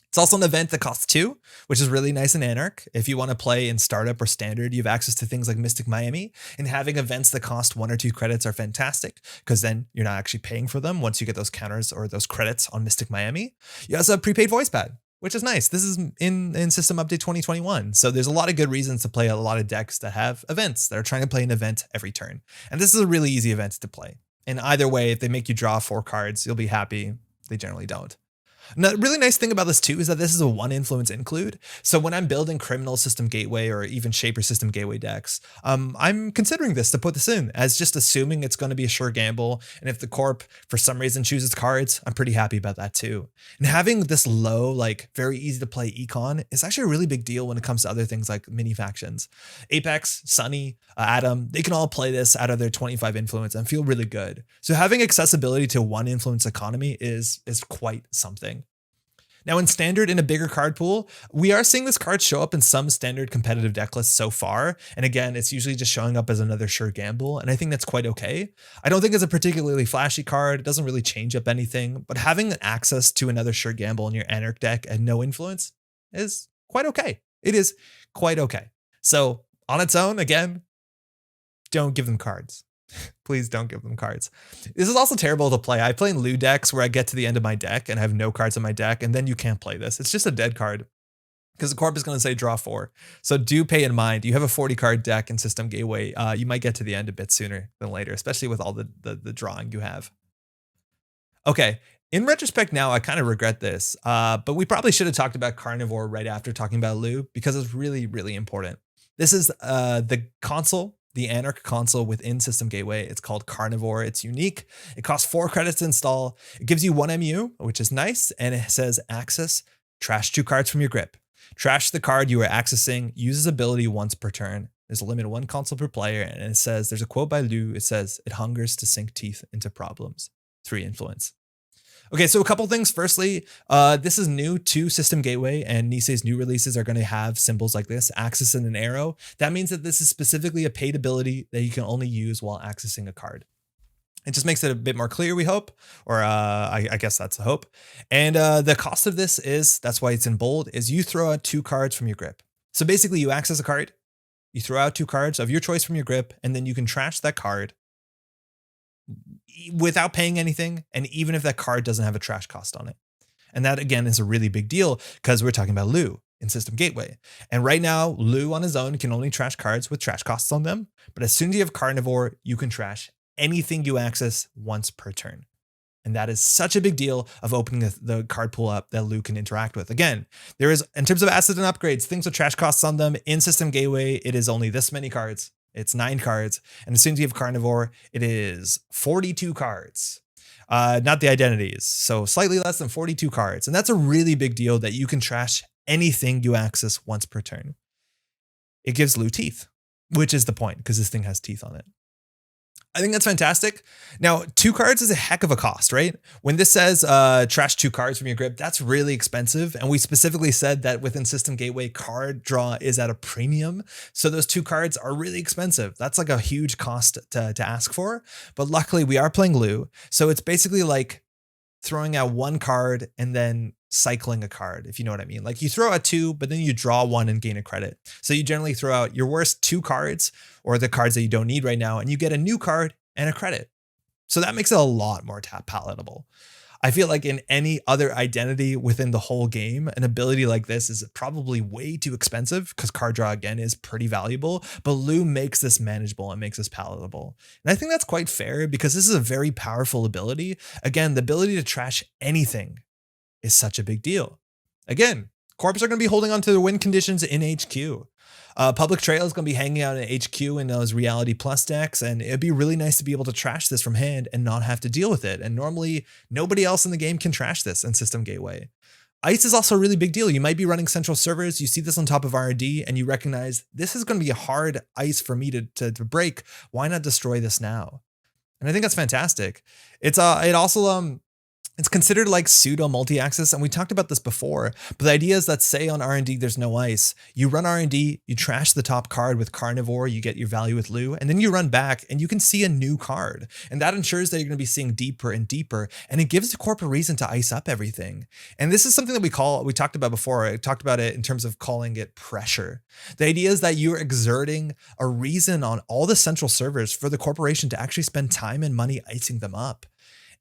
It's also an event that costs 2, which is really nice in Anarch. If you want to play in startup or standard, you have access to things like Mystic Miami, and having events that cost 1 or 2 credits are fantastic because then you're not actually paying for them once you get those counters or those credits on Mystic Miami. You also have prepaid voice pad, which is nice. This is in System Update 2021. So there's a lot of good reasons to play a lot of decks that have events that are trying to play an event every turn. And this is a really easy event to play. And either way, if they make you draw 4 cards, you'll be happy. They generally don't. Now, the really nice thing about this too is that this is a one influence include. So when I'm building criminal system gateway or even shaper system gateway decks, I'm considering this to put this in as just assuming it's going to be a sure gamble. And if the corp for some reason chooses cards, I'm pretty happy about that too. And having this low, like very easy to play econ is actually a really big deal when it comes to other things like mini factions. Apex, Sunny, Adam, they can all play this out of their 25 influence and feel really good. So having accessibility to one influence economy is quite something. Now in standard, in a bigger card pool, we are seeing this card show up in some standard competitive deck lists so far. And again, it's usually just showing up as another sure gamble. And I think that's quite okay. I don't think it's a particularly flashy card. It doesn't really change up anything, but having access to another sure gamble in your Anarch deck and no influence is quite okay. It is quite okay. So on its own, again, don't give them cards. Please don't give them cards. This is also terrible to play. I play in Loup decks where I get to the end of my deck and have no cards in my deck, and then you can't play this. It's just a dead card because the corp is going to say draw 4. So do pay in mind, you have a 40 card deck in System Gateway. You might get to the end a bit sooner than later, especially with all the drawing you have. Okay. In retrospect now, I kind of regret this, but we probably should have talked about Carnivore right after talking about Loup because it's really, really important. This is the console, the Anarch console within System Gateway. It's called Carnivore. It's unique. It costs 4 credits to install. It gives you 1 MU, which is nice. And it says access, trash 2 cards from your grip. Trash the card you are accessing, uses ability once per turn. There's a limit of 1 console per player. And it says, there's a quote by Loup. It says, it hungers to sink teeth into problems. 3 influence. Okay, so a couple things. Firstly, this is new to System Gateway, and Nisei's new releases are going to have symbols like this, axis and an arrow. That means that this is specifically a paid ability that you can only use while accessing a card. It just makes it a bit more clear, we hope, or I guess that's the hope. And the cost of this is, that's why it's in bold, is you throw out 2 cards from your grip. So basically you access a card, you throw out 2 cards of your choice from your grip, and then you can trash that card without paying anything, and even if that card doesn't have a trash cost on it. And that again is a really big deal because we're talking about Loup in System Gateway. And right now, Loup on his own can only trash cards with trash costs on them. But as soon as you have Carnivore, you can trash anything you access once per turn. And that is such a big deal of opening the card pool up that Loup can interact with. Again, there is, in terms of assets and upgrades, things with trash costs on them in System Gateway, it is only this many cards. It's 9 cards. And as soon as you have Carnivore, it is 42 cards. Not the identities. So slightly less than 42 cards. And that's a really big deal that you can trash anything you access once per turn. It gives Loup teeth, which is the point because this thing has teeth on it. I think that's fantastic. Now, 2 cards is a heck of a cost, right? When this says trash 2 cards from your grip, that's really expensive. And we specifically said that within System Gateway, card draw is at a premium. So those 2 cards are really expensive. That's like a huge cost to ask for. But luckily, we are playing Loup. So it's basically like throwing out 1 card and then cycling a card, if you know what I mean. Like you throw out 2, but then you draw 1 and gain a credit. So you generally throw out your worst 2 cards or the cards that you don't need right now, and you get a new card and a credit. So that makes it a lot more palatable. I feel like in any other identity within the whole game, an ability like this is probably way too expensive because card draw, again, is pretty valuable, but Loup makes this manageable and makes this palatable. And I think that's quite fair because this is a very powerful ability. Again, the ability to trash anything is such a big deal. Again, corps are going to be holding on to the win conditions in HQ. Public Trail is going to be hanging out in HQ in those Reality Plus decks, and it'd be really nice to be able to trash this from hand and not have to deal with it. And normally, nobody else in the game can trash this in System Gateway. Ice is also a really big deal. You might be running central servers, you see this on top of R&D, and you recognize this is going to be a hard ice for me to break. Why not destroy this now? And I think that's fantastic. It also it's considered like pseudo multi-axis, and we talked about this before, but the idea is that say on R&D there's no ice, you run R&D, you trash the top card with Carnivore, you get your value with Loup, and then you run back and you can see a new card. And that ensures that you're going to be seeing deeper and deeper, and it gives the corp a reason to ice up everything. And this is something that we talked about before. I talked about it in terms of calling it pressure. The idea is that you're exerting a reason on all the central servers for the corporation to actually spend time and money icing them up.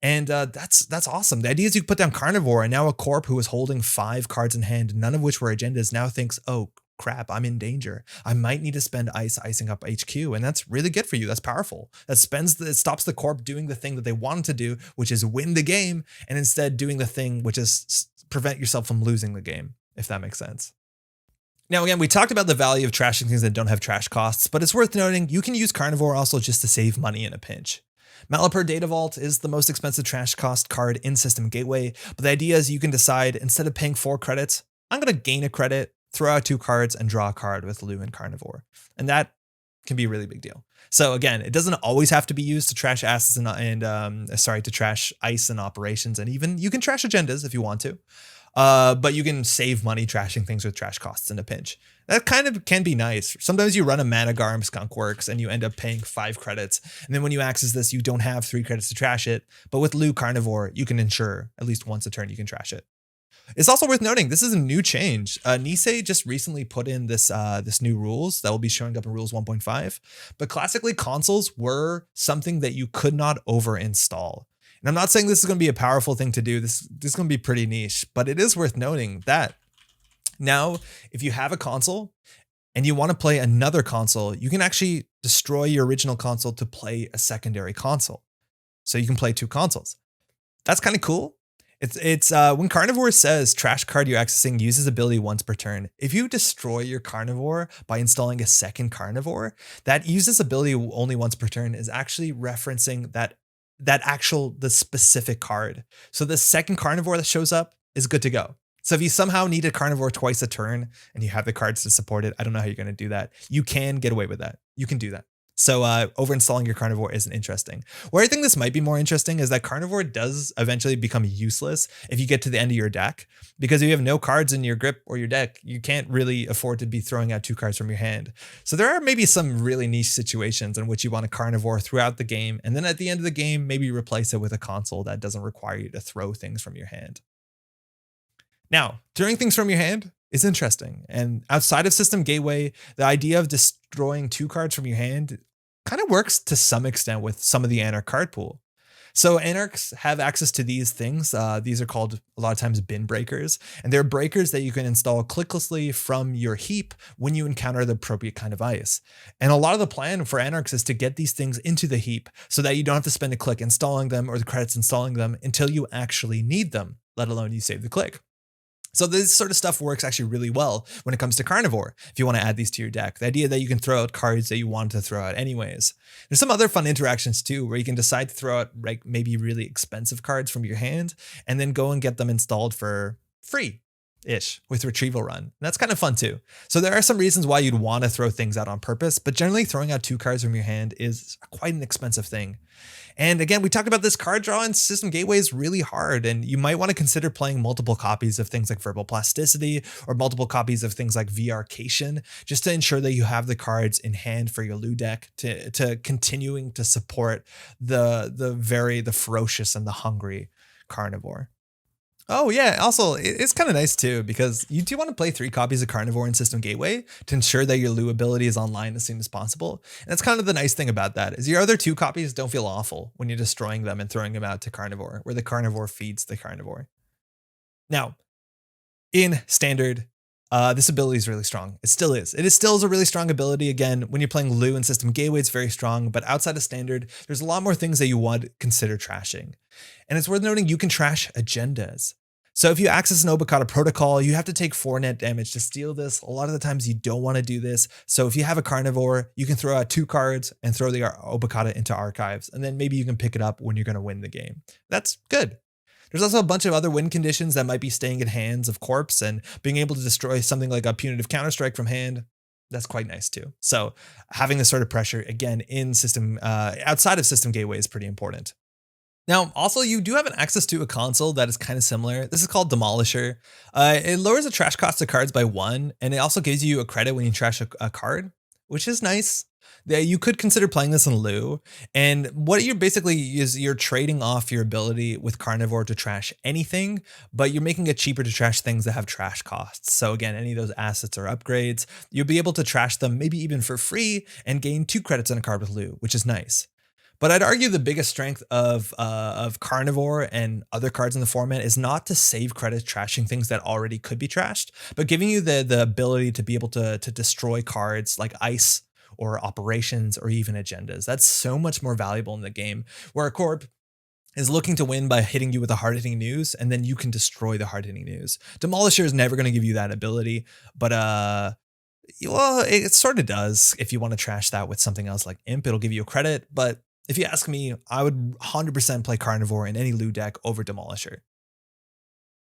And that's awesome. The idea is you put down Carnivore, and now a corp who was holding 5 cards in hand, none of which were agendas, now thinks, oh crap, I'm in danger. I might need to spend ice icing up HQ, and that's really good for you. That's powerful. That stops the corp doing the thing that they wanted to do, which is win the game, and instead doing the thing which is prevent yourself from losing the game, if that makes sense. Now, again, we talked about the value of trashing things that don't have trash costs, but it's worth noting you can use Carnivore also just to save money in a pinch. Malapur Data Vault is the most expensive trash cost card in System Gateway, but the idea is you can decide, instead of paying 4 credits, I'm going to gain a credit, throw out 2 cards, and draw a card with Loup and Carnivore. And that can be a really big deal. So again, it doesn't always have to be used to trash assets to trash ice and operations, and even you can trash agendas if you want to. But you can save money trashing things with trash costs in a pinch. That kind of can be nice. Sometimes you run a Mana Garm Skunk Works and you end up paying 5 credits. And then when you access this, you don't have 3 credits to trash it. But with Loup Carnivore, you can ensure at least once a turn you can trash it. It's also worth noting, this is a new change. Nisei just recently put in this new rules that will be showing up in Rules 1.5. But classically, consoles were something that you could not over-install. And I'm not saying this is going to be a powerful thing to do. This is going to be pretty niche, but it is worth noting that now, if you have a console and you want to play another console, you can actually destroy your original console to play a secondary console. So you can play 2 consoles. That's kind of cool. It's when Carnivore says trash card you're accessing uses ability once per turn. If you destroy your Carnivore by installing a second Carnivore, that uses ability only once per turn is actually referencing the specific card. So the second Carnivore that shows up is good to go. So if you somehow need a Carnivore twice a turn and you have the cards to support it, I don't know how you're going to do that. You can get away with that. You can do that. So overinstalling your Carnivore isn't interesting. Where I think this might be more interesting is that Carnivore does eventually become useless if you get to the end of your deck, because if you have no cards in your grip or your deck, you can't really afford to be throwing out 2 cards from your hand. So there are maybe some really niche situations in which you want a Carnivore throughout the game, and then at the end of the game, maybe replace it with a console that doesn't require you to throw things from your hand. Now, throwing things from your hand is interesting. And outside of System Gateway, the idea of destroying 2 cards from your hand kind of works to some extent with some of the Anarch card pool. So Anarchs have access to these things. These are called a lot of times bin breakers, and they're breakers that you can install clicklessly from your heap when you encounter the appropriate kind of ice. And a lot of the plan for Anarchs is to get these things into the heap so that you don't have to spend a click installing them or the credits installing them until you actually need them, let alone you save the click. So this sort of stuff works actually really well when it comes to Carnivore, if you want to add these to your deck. The idea that you can throw out cards that you want to throw out anyways. There's some other fun interactions too, where you can decide to throw out maybe really expensive cards from your hand and then go and get them installed for free-ish with Retrieval Run. And that's kind of fun too. So there are some reasons why you'd want to throw things out on purpose, but generally throwing out 2 cards from your hand is quite an expensive thing. And again, we talked about this card draw in System Gateway is really hard, and you might want to consider playing multiple copies of things like Verbal Plasticity or multiple copies of things like VR-cation, just to ensure that you have the cards in hand for your Loup deck to continuing to support the ferocious and the hungry Carnivore. Oh yeah, also it's kind of nice too, because you do want to play 3 copies of Carnivore in System Gateway to ensure that your Loup ability is online as soon as possible. And that's kind of the nice thing about that, is your other 2 copies don't feel awful when you're destroying them and throwing them out to Carnivore, where the Carnivore feeds the Carnivore. Now, in Standard, this ability is really strong. It still is. It is still a really strong ability. Again, when you're playing Loup in System Gateway, it's very strong, but outside of Standard, there's a lot more things that you would consider trashing. And it's worth noting you can trash agendas. So if you access an Overclock protocol, you have to take 4 net damage to steal this. A lot of the times you don't want to do this. So if you have a Carnivore, you can throw out 2 cards and throw the Overclock into archives, and then maybe you can pick it up when you're going to win the game. That's good. There's also a bunch of other win conditions that might be staying in hands of corpse, and being able to destroy something like a punitive counterstrike from hand. That's quite nice too. So having this sort of pressure again in system, outside of System Gateway is pretty important. Now, also, you do have an access to a console that is kind of similar. This is called Demolisher. It lowers the trash cost of cards by 1, and it also gives you a credit when you trash a card, which is nice. You could consider playing this in Loup, and what you're basically is you're trading off your ability with Carnivore to trash anything, but you're making it cheaper to trash things that have trash costs. So again, any of those assets or upgrades, you'll be able to trash them maybe even for free and gain 2 credits on a card with Loup, which is nice. But I'd argue the biggest strength of Carnivore and other cards in the format is not to save credits trashing things that already could be trashed, but giving you the ability to be able to destroy cards like Ice or Operations or even Agendas. That's so much more valuable in the game, where a Corp is looking to win by hitting you with a hard-hitting news, and then you can destroy the hard-hitting news. Demolisher is never going to give you that ability, but well, it sort of does. If you want to trash that with something else like Imp, it'll give you a credit, but if you ask me, I would 100% play Carnivore in any Loup deck over Demolisher.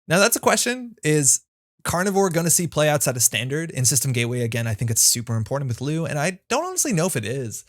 Now that's a question. Is Carnivore going to see play outside of Standard? In System Gateway, again, I think it's super important with Loup, and I don't honestly know if it is.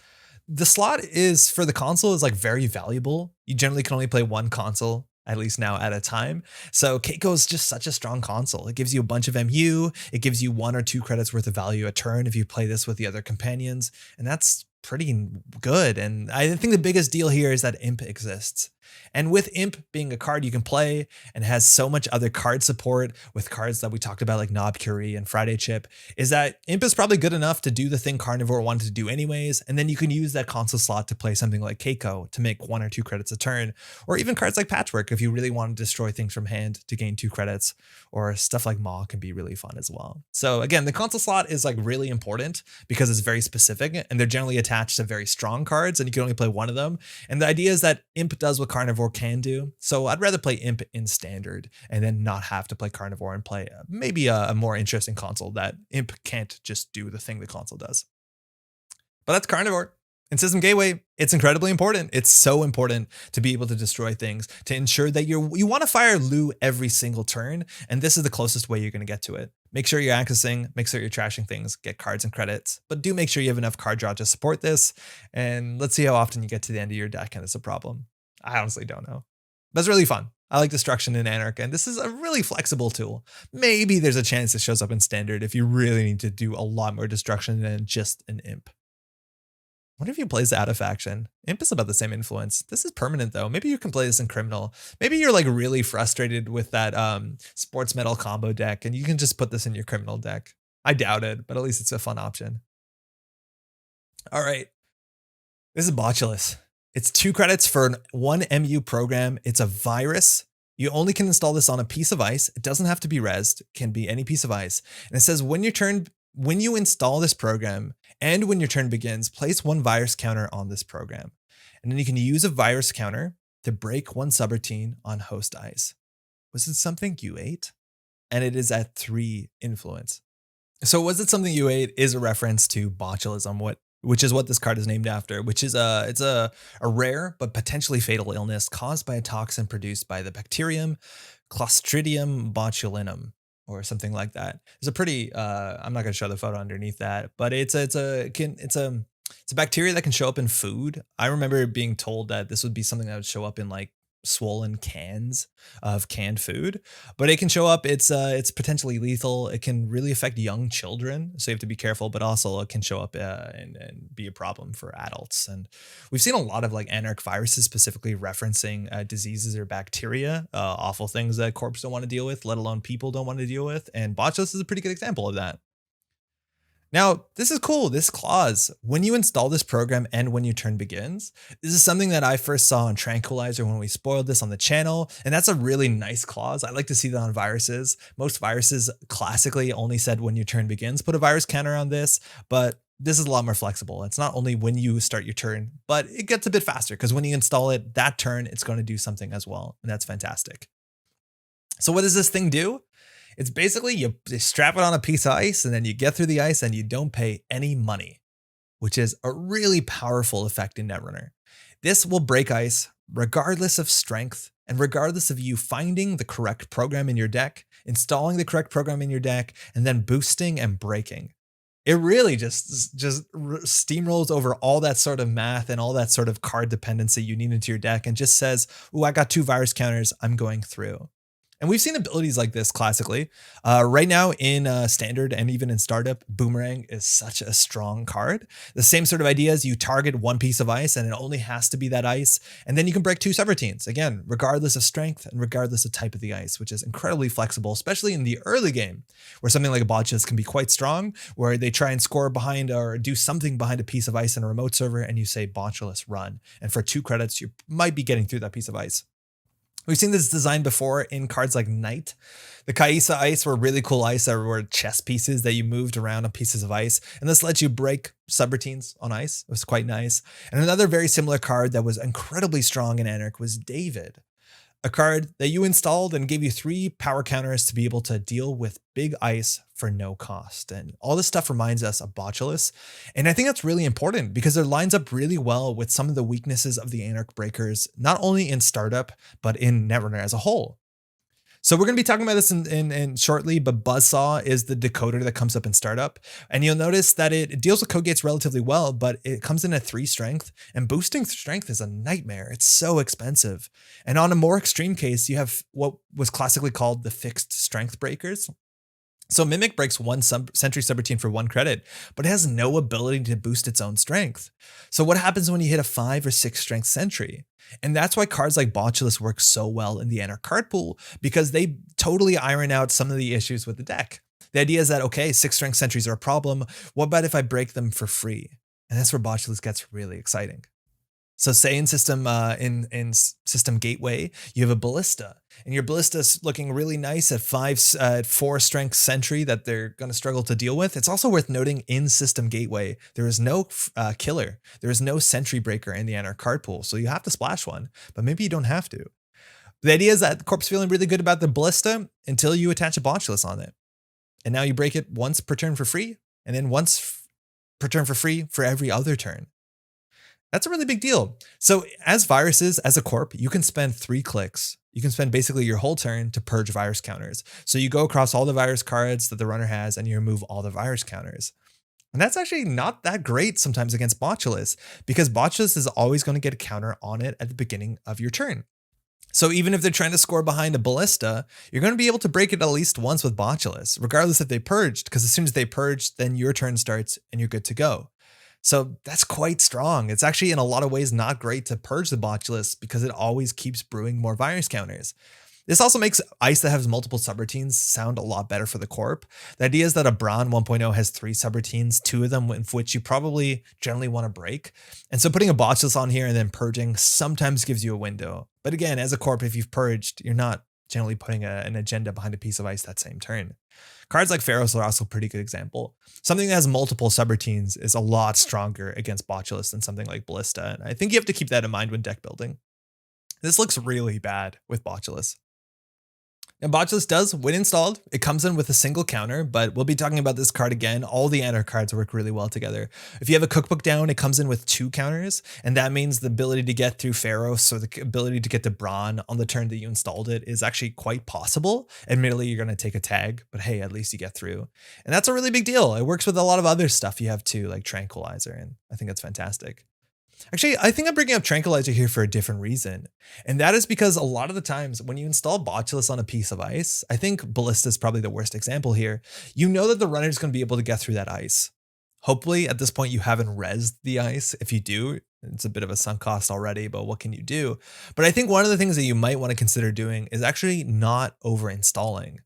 The slot is for the console is like very valuable. You generally can only play one console, at least now, at a time. So Keiko is just such a strong console. It gives you a bunch of MU. It gives you 1 or 2 credits worth of value a turn if you play this with the other companions. And that's pretty good. And I think the biggest deal here is that Imp exists. And with Imp being a card you can play and has so much other card support with cards that we talked about like Knob Curie and Friday Chip, is that Imp is probably good enough to do the thing Carnivore wanted to do anyways. And then you can use that console slot to play something like Keiko to make 1 or 2 credits a turn, or even cards like Patchwork if you really want to destroy things from hand to gain 2 credits, or stuff like Maw can be really fun as well. So again, the console slot is like really important because it's very specific and they're generally attached to very strong cards and you can only play one of them. And the idea is that Imp does what Carnivore can do. So I'd rather play Imp in Standard and then not have to play Carnivore and play maybe a more interesting console that Imp can't just do the thing the console does. But that's Carnivore. In System Gateway, it's incredibly important. It's so important to be able to destroy things, to ensure that you want to fire Loup every single turn, and this is the closest way you're going to get to it. Make sure you're accessing, make sure you're trashing things, get cards and credits, but do make sure you have enough card draw to support this, and let's see how often you get to the end of your deck and it's a problem. I honestly don't know. But it's really fun. I like Destruction in Anarch, and this is a really flexible tool. Maybe there's a chance it shows up in Standard if you really need to do a lot more Destruction than just an Imp. What if you plays out of faction? Imp is about the same influence. This is permanent though. Maybe you can play this in Criminal. Maybe you're like really frustrated with that Sports Metal combo deck and you can just put this in your Criminal deck. I doubt it, but at least it's a fun option. All right. This is Botulus. It's 2 credits for an 1 MU program. It's a virus. You only can install this on a piece of ice. It doesn't have to be rezzed. It can be any piece of ice. And it says when you install this program and when your turn begins, place 1 virus counter on this program. And then you can use a virus counter to break 1 subroutine on host ice. Was it something you ate? And it is at 3 influence. So was it something you ate is a reference to botulism, which is what this card is named after, which is it's a rare but potentially fatal illness caused by a toxin produced by the bacterium Clostridium botulinum, or something like that. It's a pretty I'm not going to show the photo underneath that, but it's a bacteria that can show up in food. I remember being told that this would be something that would show up in like swollen cans of canned food, but it can show up. It's potentially lethal. It can really affect young children, so you have to be careful, but also it can show up and be a problem for adults. And we've seen a lot of like Anarch viruses specifically referencing diseases or bacteria, awful things that corps don't want to deal with, let alone people don't want to deal with. And Botulus is a pretty good example of that. Now, this is cool, this clause. When you install this program and when your turn begins, this is something that I first saw on Tranquilizer when we spoiled this on the channel, and that's a really nice clause. I like to see that on viruses. Most viruses classically only said when your turn begins, put a virus counter on this, but this is a lot more flexible. It's not only when you start your turn, but it gets a bit faster because when you install it, that turn, it's going to do something as well, and that's fantastic. So what does this thing do? It's basically you strap it on a piece of ice and then you get through the ice and you don't pay any money, which is a really powerful effect in Netrunner. This will break ice regardless of strength and regardless of you finding the correct program in your deck, installing the correct program in your deck, and then boosting and breaking. It really just steamrolls over all that sort of math and all that sort of card dependency you need into your deck and just says, "Ooh, I got 2 virus counters, I'm going through." And we've seen abilities like this classically. Right now in standard and even in startup, Boomerang is such a strong card. The same sort of idea is you target one piece of ice and it only has to be that ice. And then you can break 2 subroutines, again, regardless of strength and regardless of type of the ice, which is incredibly flexible, especially in the early game, where something like a Botulus can be quite strong, where they try and score behind or do something behind a piece of ice in a remote server and you say Botulus run. And for 2 credits, you might be getting through that piece of ice. We've seen this design before in cards like Knight. The Kaisa ice were really cool ice that were chess pieces that you moved around on pieces of ice. And this lets you break subroutines on ice. It was quite nice. And another very similar card that was incredibly strong in Anarch was David, a card that you installed and gave you 3 power counters to be able to deal with big ice for no cost. And all this stuff reminds us of Botulus. And I think that's really important because it lines up really well with some of the weaknesses of the Anarch breakers, not only in startup, but in Netrunner as a whole. So we're going to be talking about this in shortly, but Buzzsaw is the decoder that comes up in startup. And you'll notice that it deals with code gates relatively well, but it comes in at 3 strength, and boosting strength is a nightmare. It's so expensive. And on a more extreme case, you have what was classically called the fixed strength breakers. So Mimic breaks 1 sentry subroutine for 1 credit, but it has no ability to boost its own strength. So what happens when you hit a 5 or 6 strength sentry? And that's why cards like Botulus work so well in the Anarch card pool, because they totally iron out some of the issues with the deck. The idea is that, okay, 6 strength sentries are a problem. What about if I break them for free? And that's where Botulus gets really exciting. So say in system gateway, you have a ballista, and your ballista is looking really nice at 4 strength sentry that they're going to struggle to deal with. It's also worth noting in system gateway, there is no killer. There is no sentry breaker in the Anarch card pool. So you have to splash one, but maybe you don't have to. The idea is that the corp's feeling really good about the ballista until you attach a Botulus on it. And now you break it once per turn for free, and then once per turn for free for every other turn. That's a really big deal. So as viruses, as a corp, you can spend 3 clicks. You can spend basically your whole turn to purge virus counters. So you go across all the virus cards that the runner has and you remove all the virus counters. And that's actually not that great sometimes against Botulus, because Botulus is always going to get a counter on it at the beginning of your turn. So even if they're trying to score behind a ballista, you're going to be able to break it at least once with Botulus, regardless if they purged, because as soon as they purge, then your turn starts and you're good to go. So that's quite strong. It's actually in a lot of ways not great to purge the Botulus because it always keeps brewing more virus counters. This also makes ice that has multiple subroutines sound a lot better for the corp. The idea is that a Brawn 1.0 has 3 subroutines, 2 of them of which you probably generally want to break. And so putting a Botulus on here and then purging sometimes gives you a window. But again, as a corp, if you've purged, you're not generally putting an agenda behind a piece of ice that same turn. Cards like Pharos are also a pretty good example. Something that has multiple subroutines is a lot stronger against Botulus than something like Ballista. And I think you have to keep that in mind when deck building. This looks really bad with Botulus. And Botulus does, when installed, it comes in with a single counter, but we'll be talking about this card again. All the Anarch cards work really well together. If you have a Cookbook down, it comes in with 2 counters, and that means the ability to get through Pharos or the ability to get to Brawn on the turn that you installed it is actually quite possible. Admittedly, you're going to take a tag, but hey, at least you get through. And that's a really big deal. It works with a lot of other stuff you have too, like Tranquilizer, and I think that's fantastic. Actually, I think I'm bringing up Tranquilizer here for a different reason. And that is because a lot of the times when you install Botulus on a piece of ice, I think Ballista is probably the worst example here. You know that the runner is going to be able to get through that ice. Hopefully at this point you haven't rezzed the ice. If you do, it's a bit of a sunk cost already, but what can you do? But I think one of the things that you might want to consider doing is actually not over installing.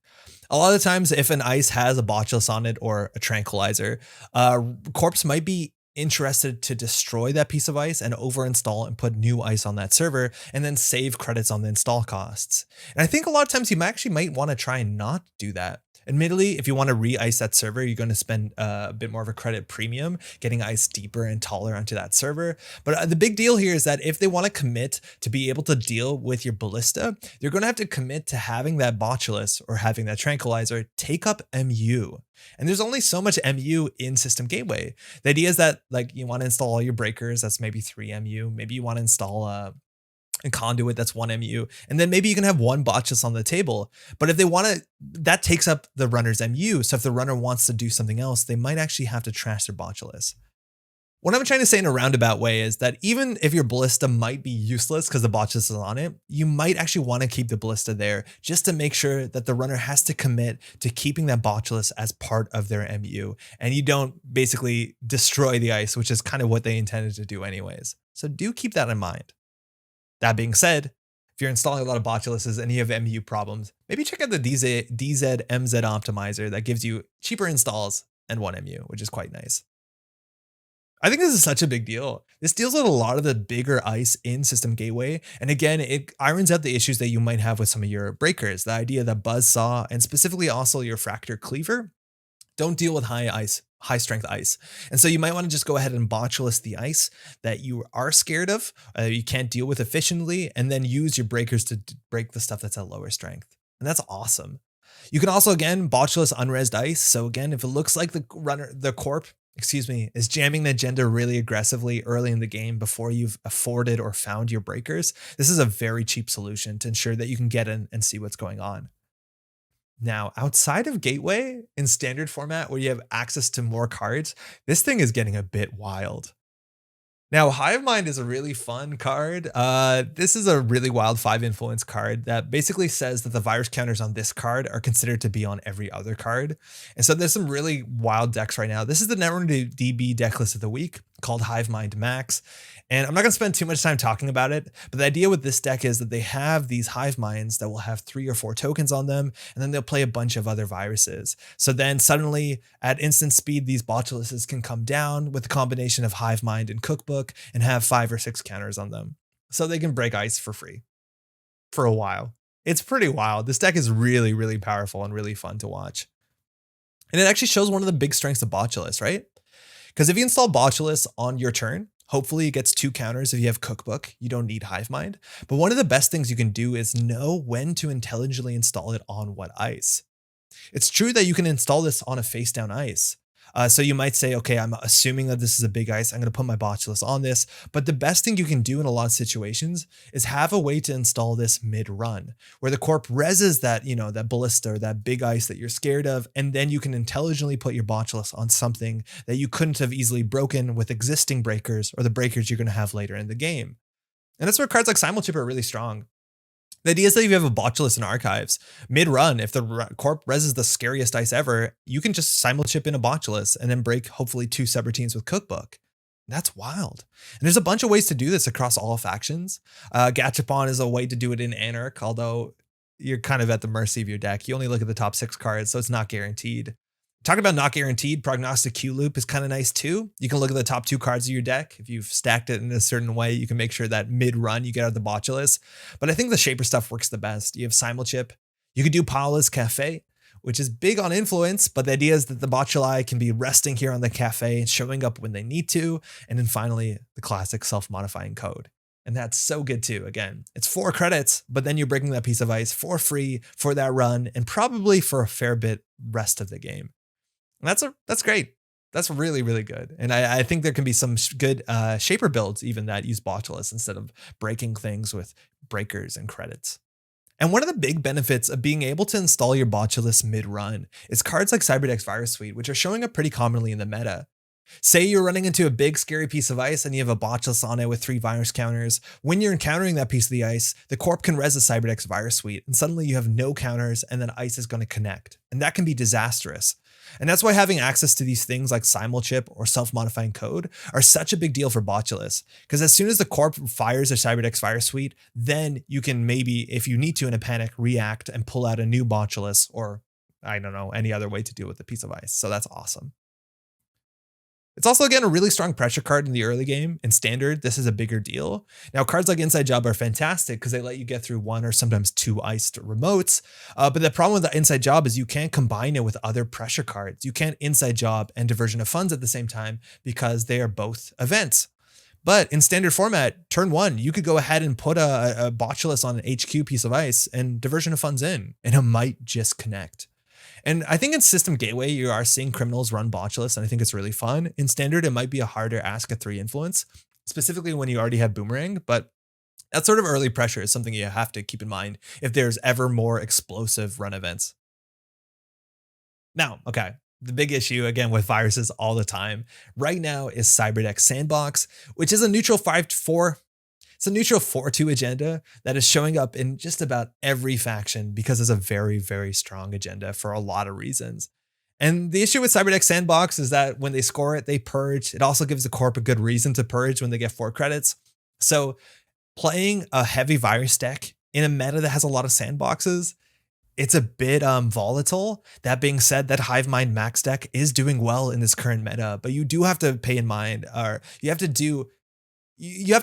A lot of the times if an ice has a Botulus on it or a Tranquilizer, corps might be interested to destroy that piece of ice and over-install and put new ice on that server and then save credits on the install costs. And I think a lot of times you actually might want to try and not do that. Admittedly, if you want to re-ice that server, you're going to spend a bit more of a credit premium, getting ice deeper and taller onto that server. But the big deal here is that if they want to commit to be able to deal with your Ballista, you're going to have to commit to having that Botulus or having that Tranquilizer take up MU. And there's only so much MU in System Gateway. The idea is that like you want to install all your breakers, that's maybe 3 MU. Maybe you want to install a conduit, that's 1 MU, and then maybe you can have 1 Botulus on the table. But if they want to, that takes up the runner's MU. So if the runner wants to do something else, they might actually have to trash their Botulus. What I'm trying to say in a roundabout way is that even if your ballista might be useless because the Botulus is on it, you might actually want to keep the ballista there just to make sure that the runner has to commit to keeping that Botulus as part of their MU, and you don't basically destroy the ice, which is kind of what they intended to do anyways. So do keep that in mind. That being said, if you're installing a lot of Botuluses and you have MU problems, maybe check out the DZ MZ optimizer that gives you cheaper installs and 1 MU, which is quite nice. I think this is such a big deal. This deals with a lot of the bigger ice in System Gateway. And again, it irons out the issues that you might have with some of your breakers. The idea that Buzzsaw and specifically also your Fractor Cleaver don't deal with high strength ice. And so you might want to just go ahead and Botulus the ice that you are scared of, you can't deal with efficiently, and then use your breakers to break the stuff that's at lower strength. And that's awesome. You can also, again, Botulus unresed ice. So again, if it looks like the corp is jamming the agenda really aggressively early in the game before you've afforded or found your breakers, this is a very cheap solution to ensure that you can get in and see what's going on. Now, outside of Gateway, in standard format where you have access to more cards, this thing is getting a bit wild. Now, Hive Mind is a really fun card. This is a really wild 5 influence card that basically says that the virus counters on this card are considered to be on every other card. And so there's some really wild decks right now. This is the Netrunner DB deck list of the week called Hive Mind Max. And I'm not going to spend too much time talking about it, but the idea with this deck is that they have these Hive Minds that will have 3 or 4 tokens on them, and then they'll play a bunch of other viruses. So then suddenly at instant speed, these Botuluses can come down with a combination of Hive Mind and Cookbook and have 5 or 6 counters on them. So they can break ice for free for a while. It's pretty wild. This deck is really, really powerful and really fun to watch. And it actually shows one of the big strengths of Botulus, right? Because if you install Botulus on your turn, hopefully it gets 2 counters if you have Cookbook. You don't need Hive Mind. But one of the best things you can do is know when to intelligently install it on what ice. It's true that you can install this on a face down ice. So you might say, okay, I'm assuming that this is a big ice. I'm going to put my Botulus on this. But the best thing you can do in a lot of situations is have a way to install this mid-run where the corp reses that, that ballista or that big ice that you're scared of. And then you can intelligently put your Botulus on something that you couldn't have easily broken with existing breakers or the breakers you're going to have later in the game. And that's where cards like Simulchip are really strong. The idea is that if you have a Botulus in Archives, mid-run, if the corp reses the scariest ice ever, you can just Simulchip in a Botulus and then break hopefully 2 subroutines with Cookbook. That's wild. And there's a bunch of ways to do this across all factions. Gachapon is a way to do it in Anarch, although you're kind of at the mercy of your deck. You only look at the top 6 cards, so it's not guaranteed. Talking about not guaranteed, Prognostic Q-Loop is kind of nice too. You can look at the top 2 cards of your deck. If you've stacked it in a certain way, you can make sure that mid-run you get out the Botulus. But I think the Shaper stuff works the best. You have Simulchip. You could do Paula's Cafe, which is big on influence, but the idea is that the Botuli can be resting here on the cafe and showing up when they need to. And then finally, the classic self-modifying code. And that's so good too. Again, it's 4 credits, but then you're breaking that piece of ice for free for that run and probably for a fair bit rest of the game. That's great. That's really, really good. And I think there can be some good Shaper builds even that use Botulus instead of breaking things with breakers and credits. And one of the big benefits of being able to install your Botulus mid-run is cards like Cyberdex Virus Suite, which are showing up pretty commonly in the meta. Say you're running into a big scary piece of ice and you have a Botulus on it with 3 virus counters. When you're encountering that piece of the ice, the corp can res a Cyberdex Virus Suite and suddenly you have no counters and then ice is going to connect. And that can be disastrous. And that's why having access to these things like Simulchip or self-modifying code are such a big deal for Botulus. Because as soon as the corp fires a Cyberdex Virus Suite, then you can maybe, if you need to in a panic, react and pull out a new Botulus or, I don't know, any other way to deal with the piece of ice. So that's awesome. It's also, again, a really strong pressure card in the early game. In Standard, this is a bigger deal. Now, cards like Inside Job are fantastic because they let you get through 1 or sometimes 2 iced remotes. But the problem with the Inside Job is you can't combine it with other pressure cards. You can't Inside Job and Diversion of Funds at the same time because they are both events. But in Standard format, turn 1, you could go ahead and put a Botulus on an HQ piece of ice and Diversion of Funds in, and it might just connect. And I think in System Gateway, you are seeing criminals run Botulus, and I think it's really fun. In Standard, it might be a harder ask at 3 influence, specifically when you already have Boomerang, but that sort of early pressure is something you have to keep in mind if there's ever more explosive run events. Now, okay, The big issue, again, with viruses all the time right now is Cyberdeck Sandbox, which is a neutral 5-4. It's a neutral 4-2 agenda that is showing up in just about every faction because it's a very, very strong agenda for a lot of reasons. And the issue with Cyberdeck Sandbox is that when they score it, they purge. It also gives the corp a good reason to purge when they get 4 credits. So playing a heavy virus deck in a meta that has a lot of sandboxes, it's a bit volatile. That being said, that Hivemind Max deck is doing well in this current meta, but you do have to pay in mind, or you have to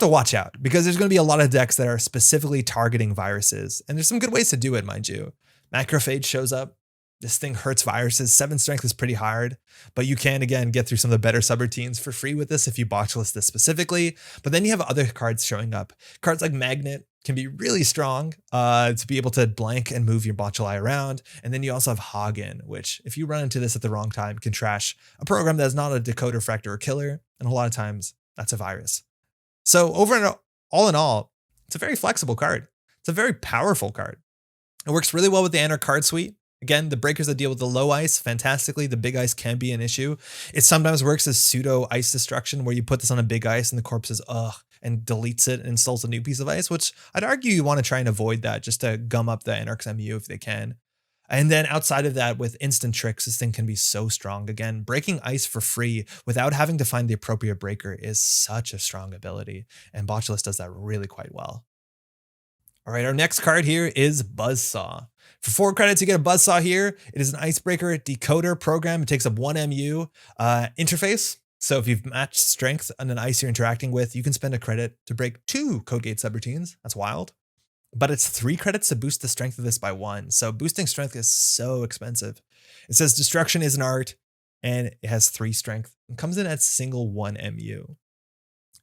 watch out, because there's going to be a lot of decks that are specifically targeting viruses, and there's some good ways to do it, mind you. Macrophage shows up. This thing hurts viruses. 7 strength is pretty hard, but you can, again, get through some of the better subroutines for free with this if you Botulus this specifically. But then you have other cards showing up. Cards like Magnet can be really strong to be able to blank and move your Botuli around. And then you also have Hagen, which, if you run into this at the wrong time, can trash a program that's not a decoder, fractor, or killer. And a lot of times, that's a virus. So all in all, it's a very flexible card. It's a very powerful card. It works really well with the Anarch card suite. Again, the breakers that deal with the low ice, fantastically. The big ice can be an issue. It sometimes works as pseudo ice destruction, where you put this on a big ice and the corpse is and deletes it and installs a new piece of ice, which I'd argue you want to try and avoid that, just to gum up the Anarch's MU if they can. And then outside of that, with instant tricks, this thing can be so strong. Again, breaking ice for free without having to find the appropriate breaker is such a strong ability, and Botulus does that really quite well. All right, our next card here is Buzzsaw. For 4 credits, you get a Buzzsaw here. It is an icebreaker decoder program. It takes up 1 MU interface. So if you've matched strength on an ice you're interacting with, you can spend a credit to break 2 Codegate subroutines. That's wild. But it's 3 credits to boost the strength of this by 1. So boosting strength is so expensive. It says destruction is an art, and it has 3 strength and comes in at single 1 MU.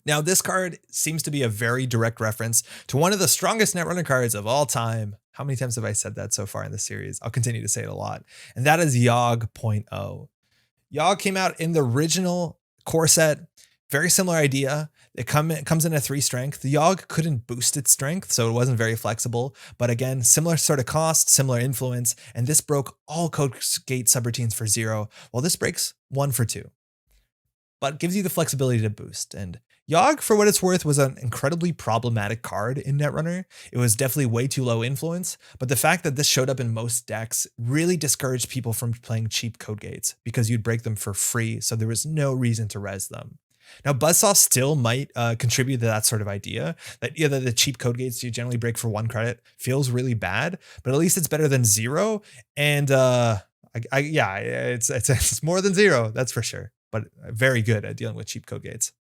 Now, this card seems to be a very direct reference to one of the strongest Netrunner cards of all time. How many times have I said that so far in this series? I'll continue to say it a lot. And that is Yogg.0. Yogg came out in the original core set. Very similar idea. It comes in at 3 strength. The Yogg couldn't boost its strength, so it wasn't very flexible. But again, similar sort of cost, similar influence. And this broke all Codegate subroutines for 0, while this breaks 1 for 2. But gives you the flexibility to boost. And Yogg, for what it's worth, was an incredibly problematic card in Netrunner. It was definitely way too low influence, but the fact that this showed up in most decks really discouraged people from playing cheap Codegates, because you'd break them for free, so there was no reason to res them. Now, Buzzsaw still might contribute to that sort of idea, that either the cheap Codegates you generally break for 1 credit feels really bad, but at least it's better than 0, and it's more than 0, that's for sure, but very good at dealing with cheap Codegates.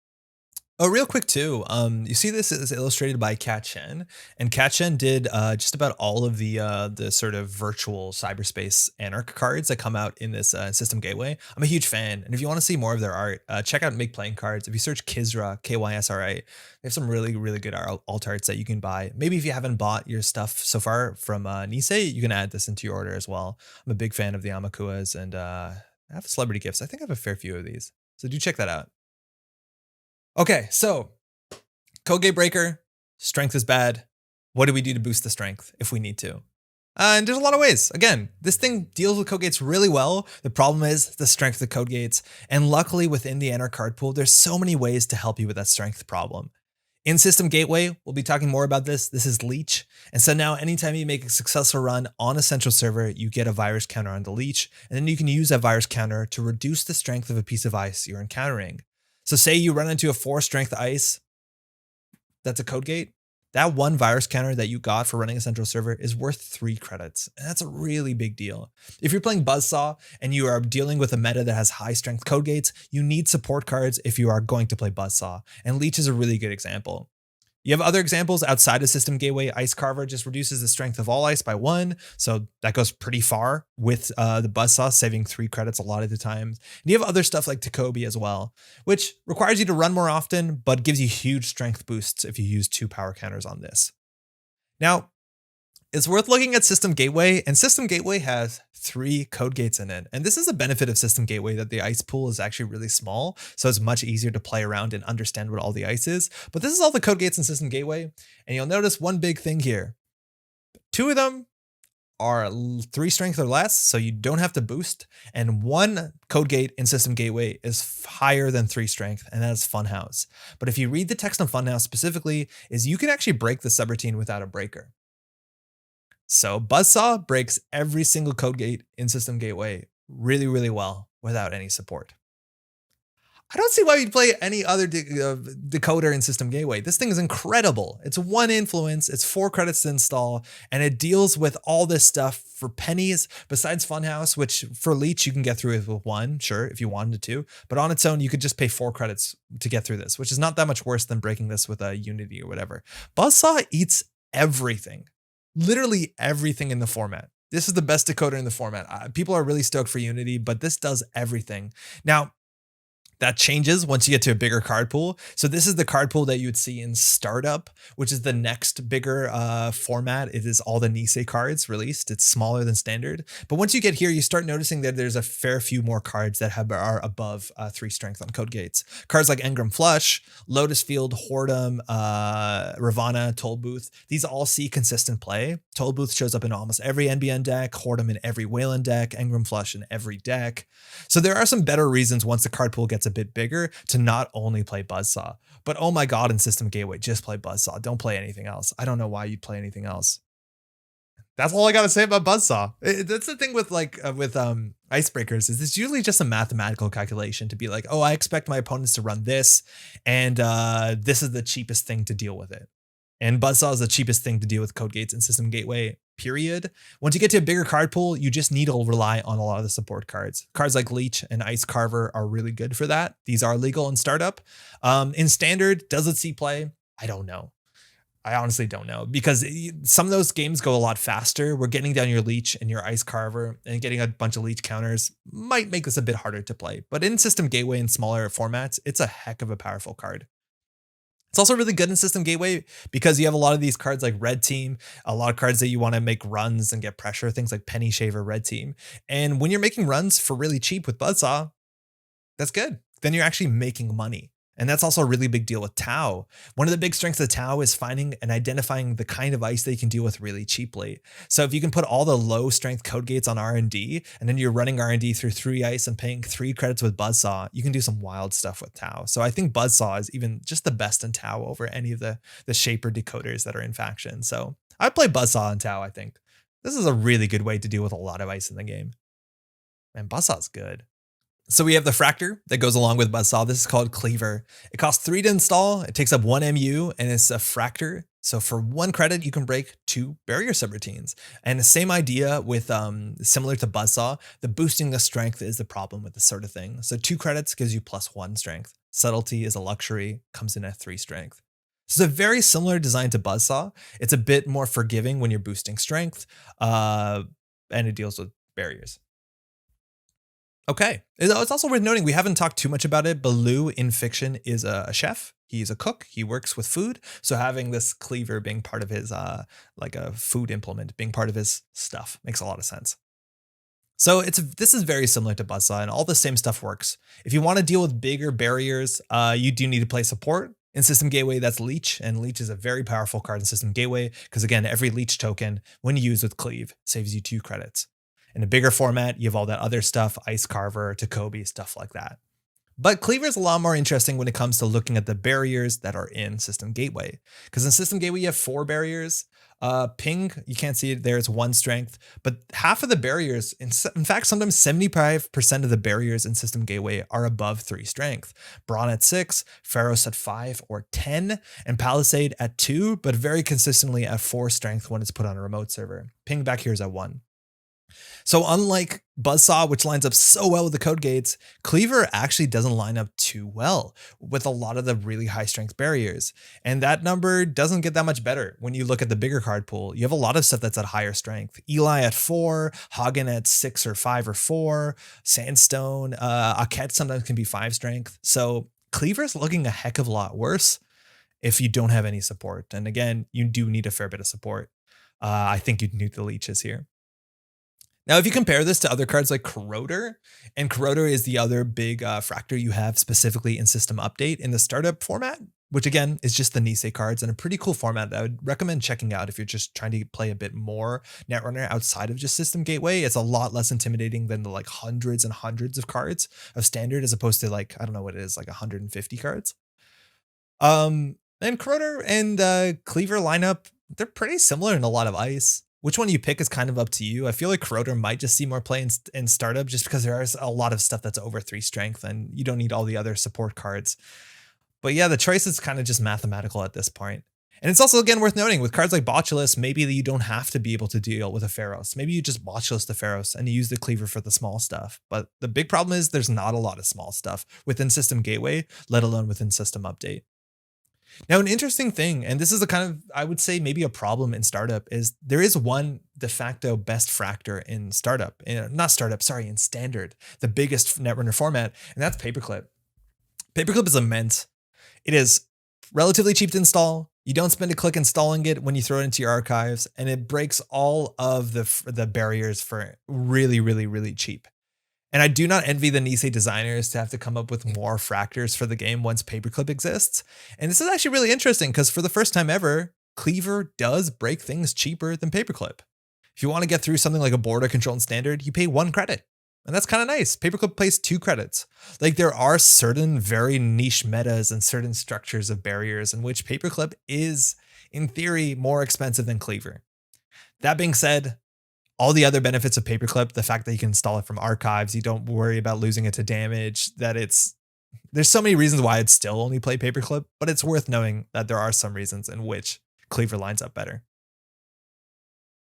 Oh, real quick too, you see this is illustrated by Kat Chen, and Kat Chen did just about all of the sort of virtual cyberspace Anarch cards that come out in this system gateway. I'm a huge fan, and if you want to see more of their art, check out Make Playing Cards. If you search Kysra, Kysra, they have some really, really good alt arts that you can buy. Maybe if you haven't bought your stuff so far from Nisei, you can add this into your order as well. I'm a big fan of the Amakuas, and I have celebrity gifts. I think I have a fair few of these, so do check that out. Okay, so Codegate breaker, strength is bad. What do we do to boost the strength if we need to? And there's a lot of ways. Again, this thing deals with Codegates really well. The problem is the strength of the Codegates. And luckily within the Anarch card pool, there's so many ways to help you with that strength problem. In System Gateway, we'll be talking more about this. This is Leech. And so now anytime you make a successful run on a central server, you get a virus counter on the Leech. And then you can use that virus counter to reduce the strength of a piece of ice you're encountering. So say you run into a 4 strength ice that's a Codegate, that 1 virus counter that you got for running a central server is worth 3 credits. And that's a really big deal. If you're playing Buzzsaw and you are dealing with a meta that has high strength Codegates, you need support cards if you are going to play Buzzsaw. And Leech is a really good example. You have other examples outside of System Gateway. Ice Carver just reduces the strength of all ice by 1. So that goes pretty far with the Buzzsaw, saving 3 credits a lot of the times. And you have other stuff like Takobi as well, which requires you to run more often, but gives you huge strength boosts if you use 2 power counters on this. Now, it's worth looking at System Gateway, and System Gateway has 3 Codegates in it. And this is a benefit of System Gateway, that the ice pool is actually really small, so it's much easier to play around and understand what all the ice is. But this is all the Codegates in System Gateway, and you'll notice one big thing here. 2 of them are 3 strength or less, so you don't have to boost, and 1 code gate in System Gateway is higher than 3 strength, and that's Funhouse. But if you read the text on Funhouse specifically, is you can actually break the subroutine without a breaker. So Buzzsaw breaks every single code gate in System Gateway really, really well without any support. I don't see why you'd play any other decoder in System Gateway. This thing is incredible. It's 1 influence, it's 4 credits to install, and it deals with all this stuff for pennies besides Funhouse, which for Leech you can get through it with 1, sure, if you wanted to. But on its own, you could just pay 4 credits to get through this, which is not that much worse than breaking this with a Unity or whatever. Buzzsaw eats everything, literally everything in the format. This is the best decoder in the format. People are really stoked for Unity, but this does everything. Now, that changes once you get to a bigger card pool. So this is the card pool that you would see in Startup, which is the next bigger format. It is all the Nisei cards released. It's smaller than standard. But once you get here, you start noticing that there's a fair few more cards that are above 3 strength on code gates. Cards like Engram Flush, Lotus Field, Whoredom, Ravana, Toll Booth. These all see consistent play. Toll Booth shows up in almost every NBN deck, Whoredom in every Wayland deck, Engram Flush in every deck. So there are some better reasons once the card pool gets a bit bigger to not only play Buzzsaw, but oh my god, in System Gateway, just play Buzzsaw. Don't play anything else. I don't know why you'd play anything else. That's all I gotta say about Buzzsaw. That's the thing with icebreakers, is it's usually just a mathematical calculation to be like, oh, I expect my opponents to run this, and this is the cheapest thing to deal with it. And Buzzsaw is the cheapest thing to deal with code gates in System Gateway, period. Once you get to a bigger card pool, you just need to rely on a lot of the support cards. Cards like Leech and Ice Carver are really good for that. These are legal in Startup. In Standard, does it see play? I don't know. I honestly don't know, because some of those games go a lot faster. We're getting down your Leech and your Ice Carver, and getting a bunch of Leech counters might make this a bit harder to play. But in System Gateway and smaller formats, it's a heck of a powerful card. It's also really good in System Gateway because you have a lot of these cards like Red Team, a lot of cards that you want to make runs and get pressure, things like Penny Shaver, Red Team. And when you're making runs for really cheap with Buzzsaw, that's good. Then you're actually making money. And that's also a really big deal with Tau. One of the big strengths of Tau is finding and identifying the kind of ice they can deal with really cheaply. So if you can put all the low strength code gates on R&D, and then you're running R&D through 3 ice and paying 3 credits with Buzzsaw, you can do some wild stuff with Tau. So I think Buzzsaw is even just the best in Tau over any of the Shaper decoders that are in faction. So I'd play Buzzsaw in Tau, I think. This is a really good way to deal with a lot of ice in the game. And Buzzsaw's good. So we have the Fractor that goes along with Buzzsaw. This is called Cleaver. It costs 3 to install. It takes up 1 MU, and it's a Fractor. So for 1 credit, you can break 2 barrier subroutines. And the same idea with, similar to Buzzsaw, the boosting the strength is the problem with this sort of thing. So 2 credits gives you +1 strength. Subtlety is a luxury, comes in at 3 strength. So it's a very similar design to Buzzsaw. It's a bit more forgiving when you're boosting strength, and it deals with barriers. Okay, it's also worth noting, we haven't talked too much about it, but Loup in fiction is a chef. He's a cook. He works with food. So having this Cleaver being part of his, like a food implement, being part of his stuff makes a lot of sense. So this is very similar to Buzzsaw, and all the same stuff works. If you want to deal with bigger barriers, you do need to play support. In System Gateway, that's Leech, and Leech is a very powerful card in System Gateway because, again, every Leech token, when used with Cleave, saves you 2 credits. In a bigger format, you have all that other stuff, Ice Carver, Takobi, stuff like that. But Cleaver is a lot more interesting when it comes to looking at the barriers that are in System Gateway. Because in System Gateway, you have 4 barriers. Ping, you can't see it there, it's 1 strength. But half of the barriers, in fact, sometimes 75% of the barriers in System Gateway are above 3 strength. Brawn at 6, Pharos at 5 or 10, and Palisade at 2, but very consistently at 4 strength when it's put on a remote server. Ping back here is at 1. So unlike Buzzsaw, which lines up so well with the code gates, Cleaver actually doesn't line up too well with a lot of the really high strength barriers. And that number doesn't get that much better when you look at the bigger card pool. You have a lot of stuff that's at higher strength. Eli at 4, Hagen at 6 or 5 or 4, Sandstone, Aket sometimes can be 5 strength. So Cleaver's looking a heck of a lot worse if you don't have any support. And again, you do need a fair bit of support. I think you'd need the Leeches here. Now, if you compare this to other cards like Corroder, and Corroder is the other big Fractor you have specifically in System Update in the Startup format, which again is just the Nisei cards and a pretty cool format that I would recommend checking out if you're just trying to play a bit more Netrunner outside of just System Gateway. It's a lot less intimidating than the like hundreds and hundreds of cards of standard, as opposed to like, I don't know what it is, like 150 cards. And Corroder and Cleaver lineup, they're pretty similar in a lot of ice. Which one you pick is kind of up to you. I feel like Corroder might just see more play in startup just because there is a lot of stuff that's over 3 strength and you don't need all the other support cards. But yeah, the choice is kind of just mathematical at this point. And it's also, again, worth noting with cards like Botulus, maybe you don't have to be able to deal with a Pharos. Maybe you just Botulus the Pharos and you use the Cleaver for the small stuff. But the big problem is there's not a lot of small stuff within System Gateway, let alone within System Update. Now, an interesting thing, and this is a kind of, I would say maybe a problem in startup, is there is one de facto best fractor in startup, in standard, the biggest Netrunner format, and that's Paperclip. Paperclip is immense. It is relatively cheap to install. You don't spend a click installing it when you throw it into your archives, and it breaks all of the barriers for really, really, really cheap. And I do not envy the Nisei designers to have to come up with more fractors for the game once Paperclip exists. And this is actually really interesting because for the first time ever, Cleaver does break things cheaper than Paperclip. If you want to get through something like a border control in standard, you pay 1 credit. And that's kind of nice. Paperclip pays 2 credits. Like there are certain very niche metas and certain structures of barriers in which Paperclip is, in theory, more expensive than Cleaver. That being said, all the other benefits of Paperclip, the fact that you can install it from archives, you don't worry about losing it to damage, there's so many reasons why I'd still only play Paperclip, but it's worth knowing that there are some reasons in which Cleaver lines up better.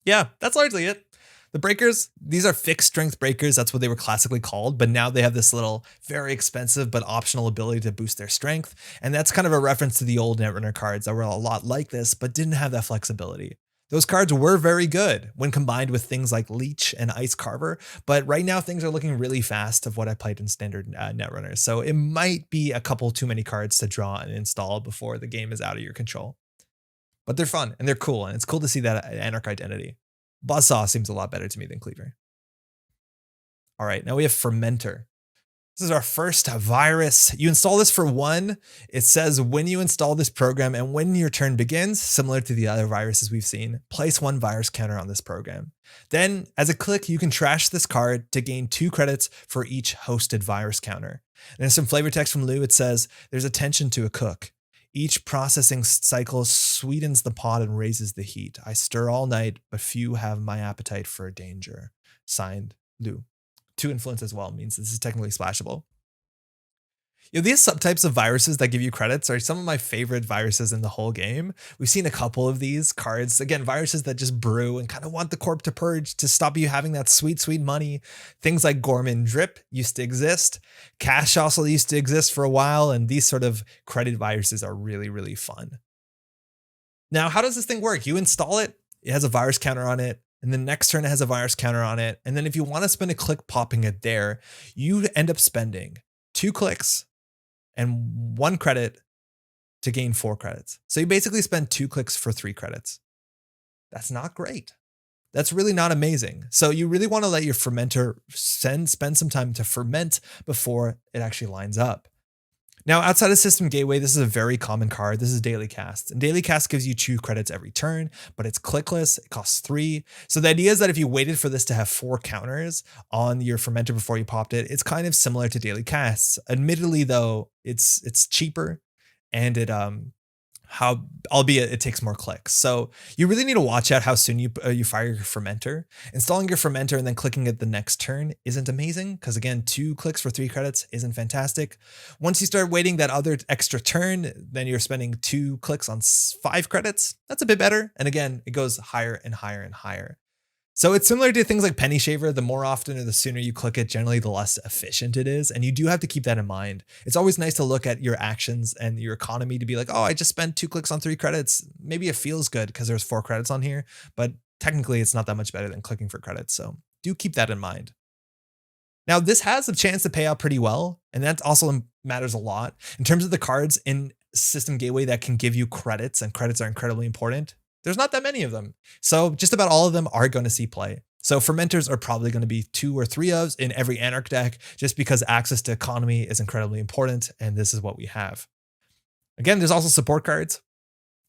Yeah, that's largely it. The breakers, these are fixed strength breakers. That's what they were classically called, but now they have this little very expensive but optional ability to boost their strength. And that's kind of a reference to the old Netrunner cards that were a lot like this, but didn't have that flexibility. Those cards were very good when combined with things like Leech and Ice Carver, but right now things are looking really fast of what I played in standard Netrunner, so it might be a couple too many cards to draw and install before the game is out of your control. But they're fun and they're cool, and it's cool to see that Anarch identity. Buzzsaw seems a lot better to me than Cleaver. All right, now we have Fermenter. This is our first virus. You install this for 1. It says when you install this program and when your turn begins, similar to the other viruses we've seen, place 1 virus counter on this program. Then, as a click, you can trash this card to gain 2 credits for each hosted virus counter. And there's some flavor text from Loup. It says, there's attention to a cook. Each processing cycle sweetens the pot and raises the heat. I stir all night, but few have my appetite for danger. Signed, Loup. 2 influence as well means this is technically splashable. These subtypes of viruses that give you credits are some of my favorite viruses in the whole game. We've seen a couple of these cards. Again, viruses that just brew and kind of want the corp to purge to stop you having that sweet, sweet money. Things like Gorman Drip used to exist. Cash also used to exist for a while, and these sort of credit viruses are really, really fun. Now, how does this thing work? You install it. It has a virus counter on it. And the next turn it has a virus counter on it. And then if you want to spend a click popping it there, you end up spending 2 clicks and 1 credit to gain 4 credits. So you basically spend 2 clicks for 3 credits. That's not great. That's really not amazing. So you really want to let your fermenter spend some time to ferment before it actually lines up. Now, outside of System Gateway, this is a very common card. This is Daily Cast. And Daily Cast gives you 2 credits every turn, but it's clickless. It costs 3. So the idea is that if you waited for this to have 4 counters on your fermenter before you popped it, it's kind of similar to Daily Casts. Admittedly, though, it's cheaper and albeit it takes more clicks. So you really need to watch out how soon you fire your fermenter. Installing your fermenter and then clicking it the next turn isn't amazing because, again, 2 clicks for 3 credits isn't fantastic. Once you start waiting that other extra turn, then you're spending 2 clicks on 5 credits. That's a bit better. And again, it goes higher and higher and higher. So it's similar to things like Penny Shaver. The more often or the sooner you click it, generally the less efficient it is. And you do have to keep that in mind. It's always nice to look at your actions and your economy to be like, oh, I just spent 2 clicks on 3 credits. Maybe it feels good because there's 4 credits on here, but technically it's not that much better than clicking for credits. So do keep that in mind. Now, this has a chance to pay out pretty well, and that also matters a lot. In terms of the cards in System Gateway that can give you credits, and credits are incredibly important, there's not that many of them. So just about all of them are going to see play. So fermenters are probably going to be 2 or 3 ofs in every Anarch deck, just because access to economy is incredibly important, and this is what we have. Again, there's also support cards.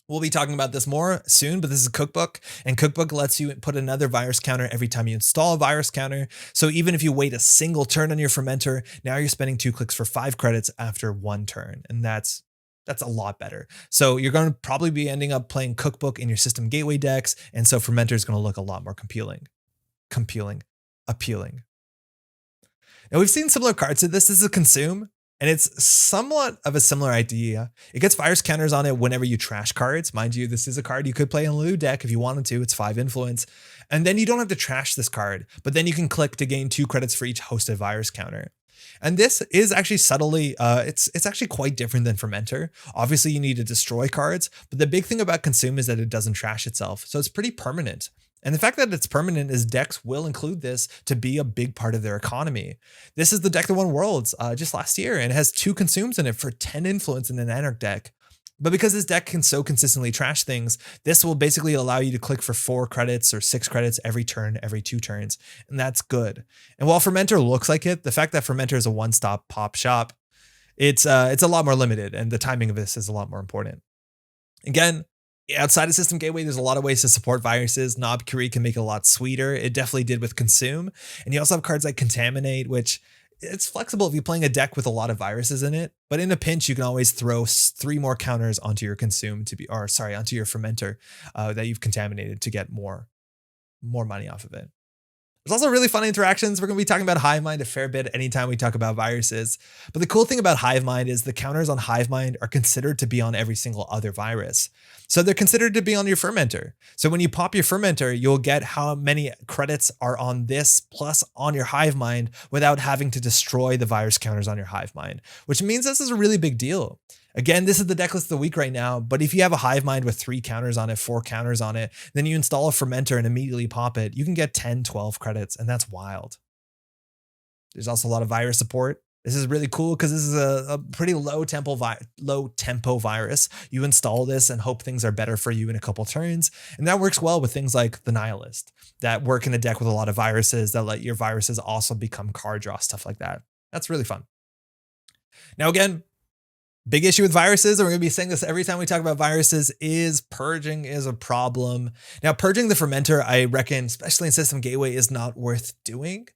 We'll be talking about this more soon, but this is Cookbook, and Cookbook lets you put another virus counter every time you install a virus counter. So even if you wait a single turn on your fermenter, now you're spending 2 clicks for 5 credits after 1 turn, and that's a lot better. So you're going to probably be ending up playing Cookbook in your system gateway decks, and so Fermenter is going to look a lot more appealing. Now we've seen similar cards to this. This is a Consume. And it's somewhat of a similar idea. It gets virus counters on it whenever you trash cards. Mind you, this is a card you could play in a Loup deck if you wanted to. It's 5 influence. And then you don't have to trash this card, but then you can click to gain 2 credits for each hosted virus counter. And this is actually subtly, it's actually quite different than Fermenter. Obviously, you need to destroy cards, but the big thing about Consume is that it doesn't trash itself. So it's pretty permanent. And the fact that it's permanent is decks will include this to be a big part of their economy. This is the deck that won Worlds just last year, and it has 2 Consumes in it for 10 influence in an Anarch deck. But because this deck can so consistently trash things, this will basically allow you to click for 4 credits or 6 credits every turn, every 2 turns, and that's good. And while Fermenter looks like it, the fact that Fermenter is a one-stop pop shop, it's a lot more limited, and the timing of this is a lot more important. Again, outside of System Gateway, there's a lot of ways to support viruses. Knob Curie can make it a lot sweeter. It definitely did with Consume. And you also have cards like Contaminate, which it's flexible if you're playing a deck with a lot of viruses in it. But in a pinch, you can always throw 3 more counters onto your Consume onto your Fermenter that you've contaminated to get more money off of it. There's also really fun interactions. We're going to be talking about Hivemind a fair bit anytime we talk about viruses. But the cool thing about Hivemind is the counters on Hivemind are considered to be on every single other virus. So they're considered to be on your Fermenter. So when you pop your Fermenter, you'll get how many credits are on this plus on your Hivemind without having to destroy the virus counters on your Hivemind, which means this is a really big deal. Again, this is the deck list of the week right now, but if you have a Hivemind with 3 counters on it, 4 counters on it, then you install a Fermenter and immediately pop it, you can get 10, 12 credits, and that's wild. There's also a lot of virus support. This is really cool because this is a pretty low tempo virus. You install this and hope things are better for you in a couple turns, and that works well with things like the Nihilist that work in a deck with a lot of viruses that let your viruses also become card draw, stuff like that. That's really fun. Now again, big issue with viruses, and we're going to be saying this every time we talk about viruses, is purging is a problem. Now, purging the Fermenter, I reckon, especially in System Gateway, is not worth doing.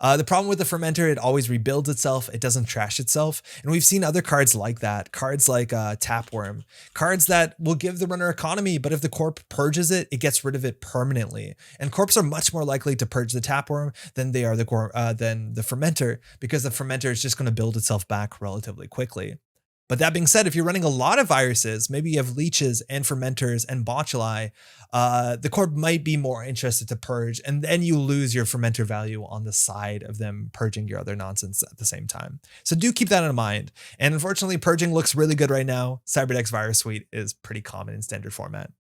The problem with the Fermenter, it always rebuilds itself. It doesn't trash itself. And we've seen other cards like that, cards like Tapworm, cards that will give the runner economy, but if the corp purges it, it gets rid of it permanently. And corps are much more likely to purge the Tapworm than they are the Fermenter, because the Fermenter is just going to build itself back relatively quickly. But that being said, if you're running a lot of viruses, maybe you have leeches and fermenters and botuli, the corp might be more interested to purge, and then you lose your fermenter value on the side of them purging your other nonsense at the same time. So do keep that in mind. And unfortunately, purging looks really good right now. Cyberdeck's Virus Suite is pretty common in standard format.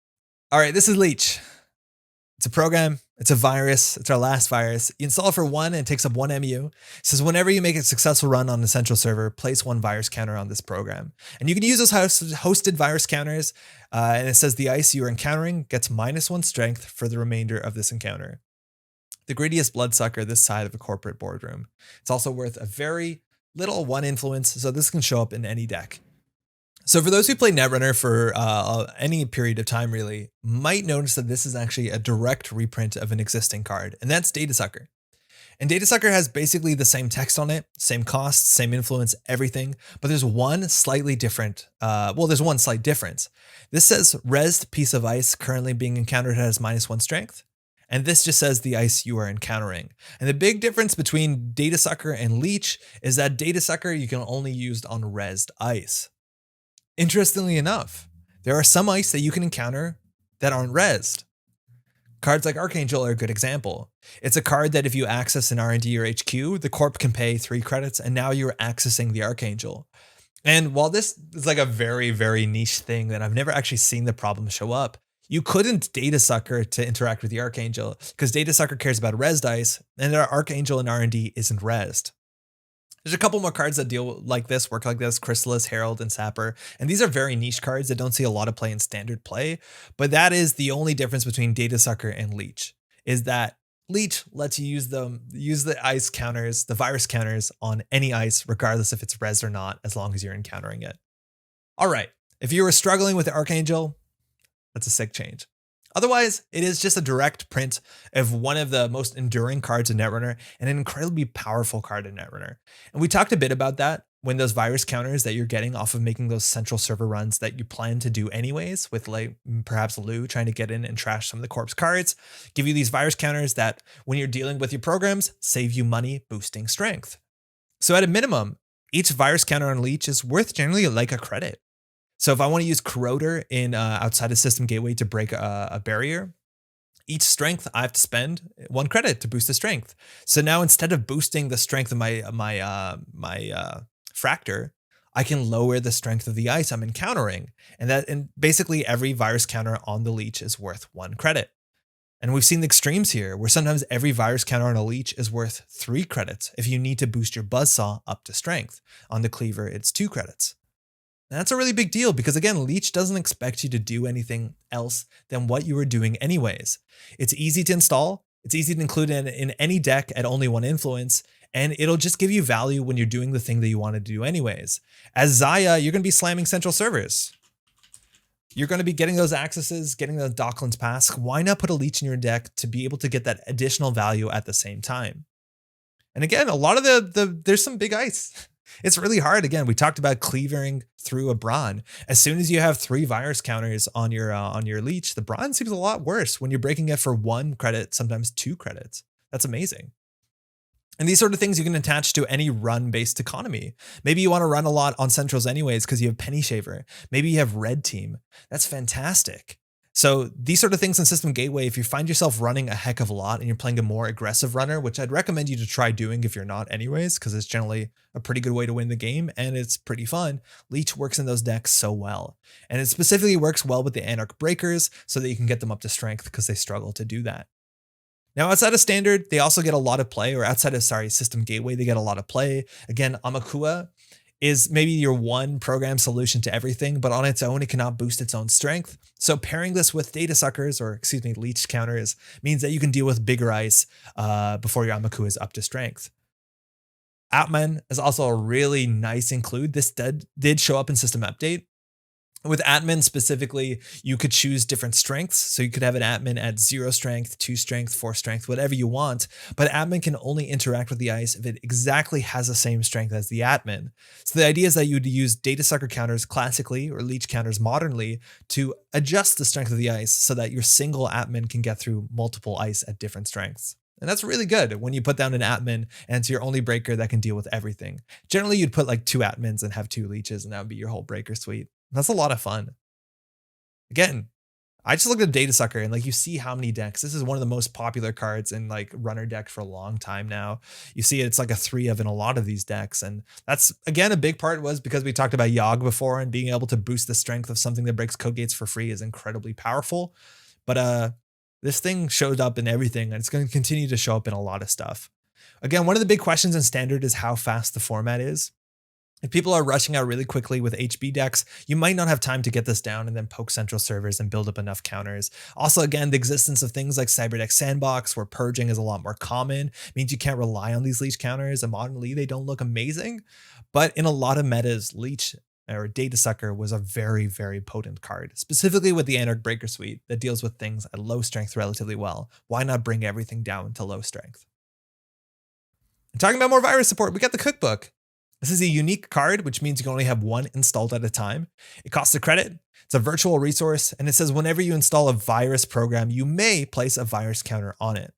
All right, this is Leech. It's a program, it's a virus, it's our last virus. You install it for 1 and it takes up 1 MU. It says whenever you make a successful run on the central server, place 1 virus counter on this program. And you can use those hosted virus counters, and it says the ice you are encountering gets -1 strength for the remainder of this encounter. The greediest bloodsucker this side of a corporate boardroom. It's also worth a very little 1 influence, so this can show up in any deck. So for those who play Netrunner for any period of time, really, might notice that this is actually a direct reprint of an existing card, and that's Data Sucker. And Data Sucker has basically the same text on it, same cost, same influence, everything, but there's one slightly different, there's one slight difference. This says rezzed piece of ice currently being encountered has -1 strength. And this just says the ice you are encountering. And the big difference between Data Sucker and Leech is that Data Sucker you can only use on rezzed ice. Interestingly enough, there are some ice that you can encounter that aren't rezzed. Cards like Archangel are a good example. It's a card that if you access an R&D or HQ, the corp can pay 3 credits, and now you're accessing the Archangel. And while this is like a very, very niche thing that I've never actually seen the problem show up, you couldn't Data Sucker to interact with the Archangel because Data Sucker cares about rezzed ice, and our Archangel in R&D isn't rezzed. There's a couple more cards that deal like this, work like this, Chrysalis, Herald, and Sapper. And these are very niche cards that don't see a lot of play in standard play. But that is the only difference between Data Sucker and Leech, is that Leech lets you use the ice counters, the virus counters on any ice, regardless if it's rezzed or not, as long as you're encountering it. All right. If you were struggling with the Archangel, that's a sick change. Otherwise, it is just a direct print of one of the most enduring cards in Netrunner and an incredibly powerful card in Netrunner. And we talked a bit about that when those virus counters that you're getting off of making those central server runs that you plan to do anyways, with like perhaps Loup trying to get in and trash some of the corpse cards, give you these virus counters that when you're dealing with your programs, save you money boosting strength. So at a minimum, each virus counter on Leech is worth generally like a credit. So if I want to use Corroder in outside of System Gateway to break a barrier, each strength I have to spend 1 credit to boost the strength. So now instead of boosting the strength of my Fractor, I can lower the strength of the ice I'm encountering, and basically every virus counter on the Leech is worth 1 credit. And we've seen the extremes here, where sometimes every virus counter on a Leech is worth 3 credits if you need to boost your Buzzsaw up to strength. On the Cleaver, it's 2 credits. And that's a really big deal because, again, Leech doesn't expect you to do anything else than what you were doing anyways. It's easy to install, it's easy to include in any deck at only 1 influence, and it'll just give you value when you're doing the thing that you want to do anyways. As Xayah, you're going to be slamming central servers. You're going to be getting those accesses, getting the Docklands Pass. Why not put a Leech in your deck to be able to get that additional value at the same time? And again, a lot of there's some big ice. It's really hard. Again, we talked about cleavering through a Brawn. As soon as you have 3 virus counters on your Leech, the Brawn seems a lot worse when you're breaking it for 1 credit, sometimes 2 credits. That's amazing. And these sort of things you can attach to any run-based economy. Maybe you want to run a lot on centrals anyways because you have Penny Shaver. Maybe you have Red Team. That's fantastic. So these sort of things in System Gateway, if you find yourself running a heck of a lot and you're playing a more aggressive runner, which I'd recommend you to try doing if you're not anyways, because it's generally a pretty good way to win the game and it's pretty fun, Leech works in those decks so well. And it specifically works well with the Anarch Breakers so that you can get them up to strength because they struggle to do that. Now, outside of Standard, they also get a lot of play, or outside of, System Gateway, they get a lot of play. Again, Amakua is maybe your one program solution to everything, but on its own, it cannot boost its own strength. So pairing this with Data Suckers, or Leech counters, means that you can deal with bigger ice before your Amakua is up to strength. Atman is also a really nice include. This did show up in System Update. With Atman specifically, you could choose different strengths. So you could have an Atman at 0 strength, 2 strength, 4 strength, whatever you want. But Atman can only interact with the ice if it exactly has the same strength as the Atman. So the idea is that you'd use Data Sucker counters classically or Leech counters modernly to adjust the strength of the ice so that your single Atman can get through multiple ice at different strengths. And that's really good when you put down an Atman and it's your only breaker that can deal with everything. Generally, you'd put like 2 Atmans and have 2 Leeches, and that would be your whole breaker suite. That's a lot of fun. Again, I just looked at Data Sucker and like you see how many decks. This is one of the most popular cards in like runner decks for a long time now. You see it's like a 3 of in a lot of these decks. And that's, again, a big part was because we talked about Yogg before, and being able to boost the strength of something that breaks code gates for free is incredibly powerful. But this thing showed up in everything, and it's going to continue to show up in a lot of stuff. Again, one of the big questions in Standard is how fast the format is. If people are rushing out really quickly with HB decks, you might not have time to get this down and then poke central servers and build up enough counters. Also, again, the existence of things like Cyberdeck Sandbox, where purging is a lot more common, means you can't rely on these Leech counters. And modernly, they don't look amazing. But in a lot of metas, Leech or Data Sucker was a very, very potent card, specifically with the Anarch Breaker Suite that deals with things at low strength relatively well. Why not bring everything down to low strength? And talking about more virus support, we got the Cookbook. This is a unique card, which means you can only have 1 installed at a time. It costs a credit. It's a virtual resource, and it says whenever you install a virus program, you may place a virus counter on it.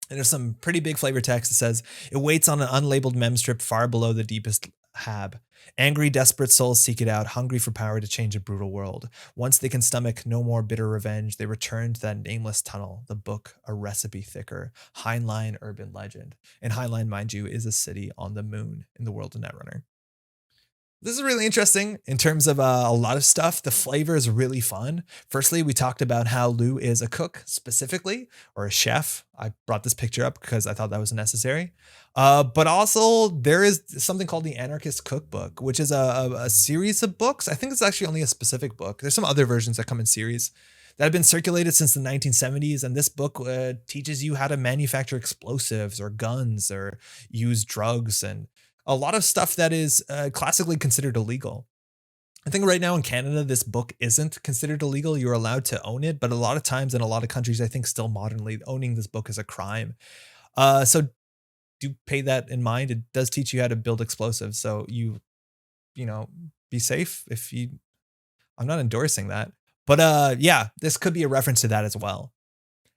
And there's some pretty big flavor text that says it waits on an unlabeled mem strip far below the deepest hab. Angry, desperate souls seek it out, hungry for power to change a brutal world. Once they can stomach no more bitter revenge, they return to that nameless tunnel, the book, a recipe thicker, Heinlein urban legend. And Heinlein, mind you, is a city on the moon in the world of Netrunner. This is really interesting in terms of a lot of stuff. The flavor is really fun. Firstly, we talked about how Loup is a cook specifically, or a chef. I brought this picture up because I thought that was necessary. But also there is something called the Anarchist Cookbook, which is a series of books. I think it's actually only a specific book. There's some other versions that come in series that have been circulated since the 1970s. And this book teaches you how to manufacture explosives or guns or use drugs and a lot of stuff that is classically considered illegal. I think right now in Canada, this book isn't considered illegal. You're allowed to own it, but a lot of times in a lot of countries, I think still modernly owning this book is a crime. So do pay that in mind. It does teach you how to build explosives. So you know, be safe if you, I'm not endorsing that, but yeah, this could be a reference to that as well.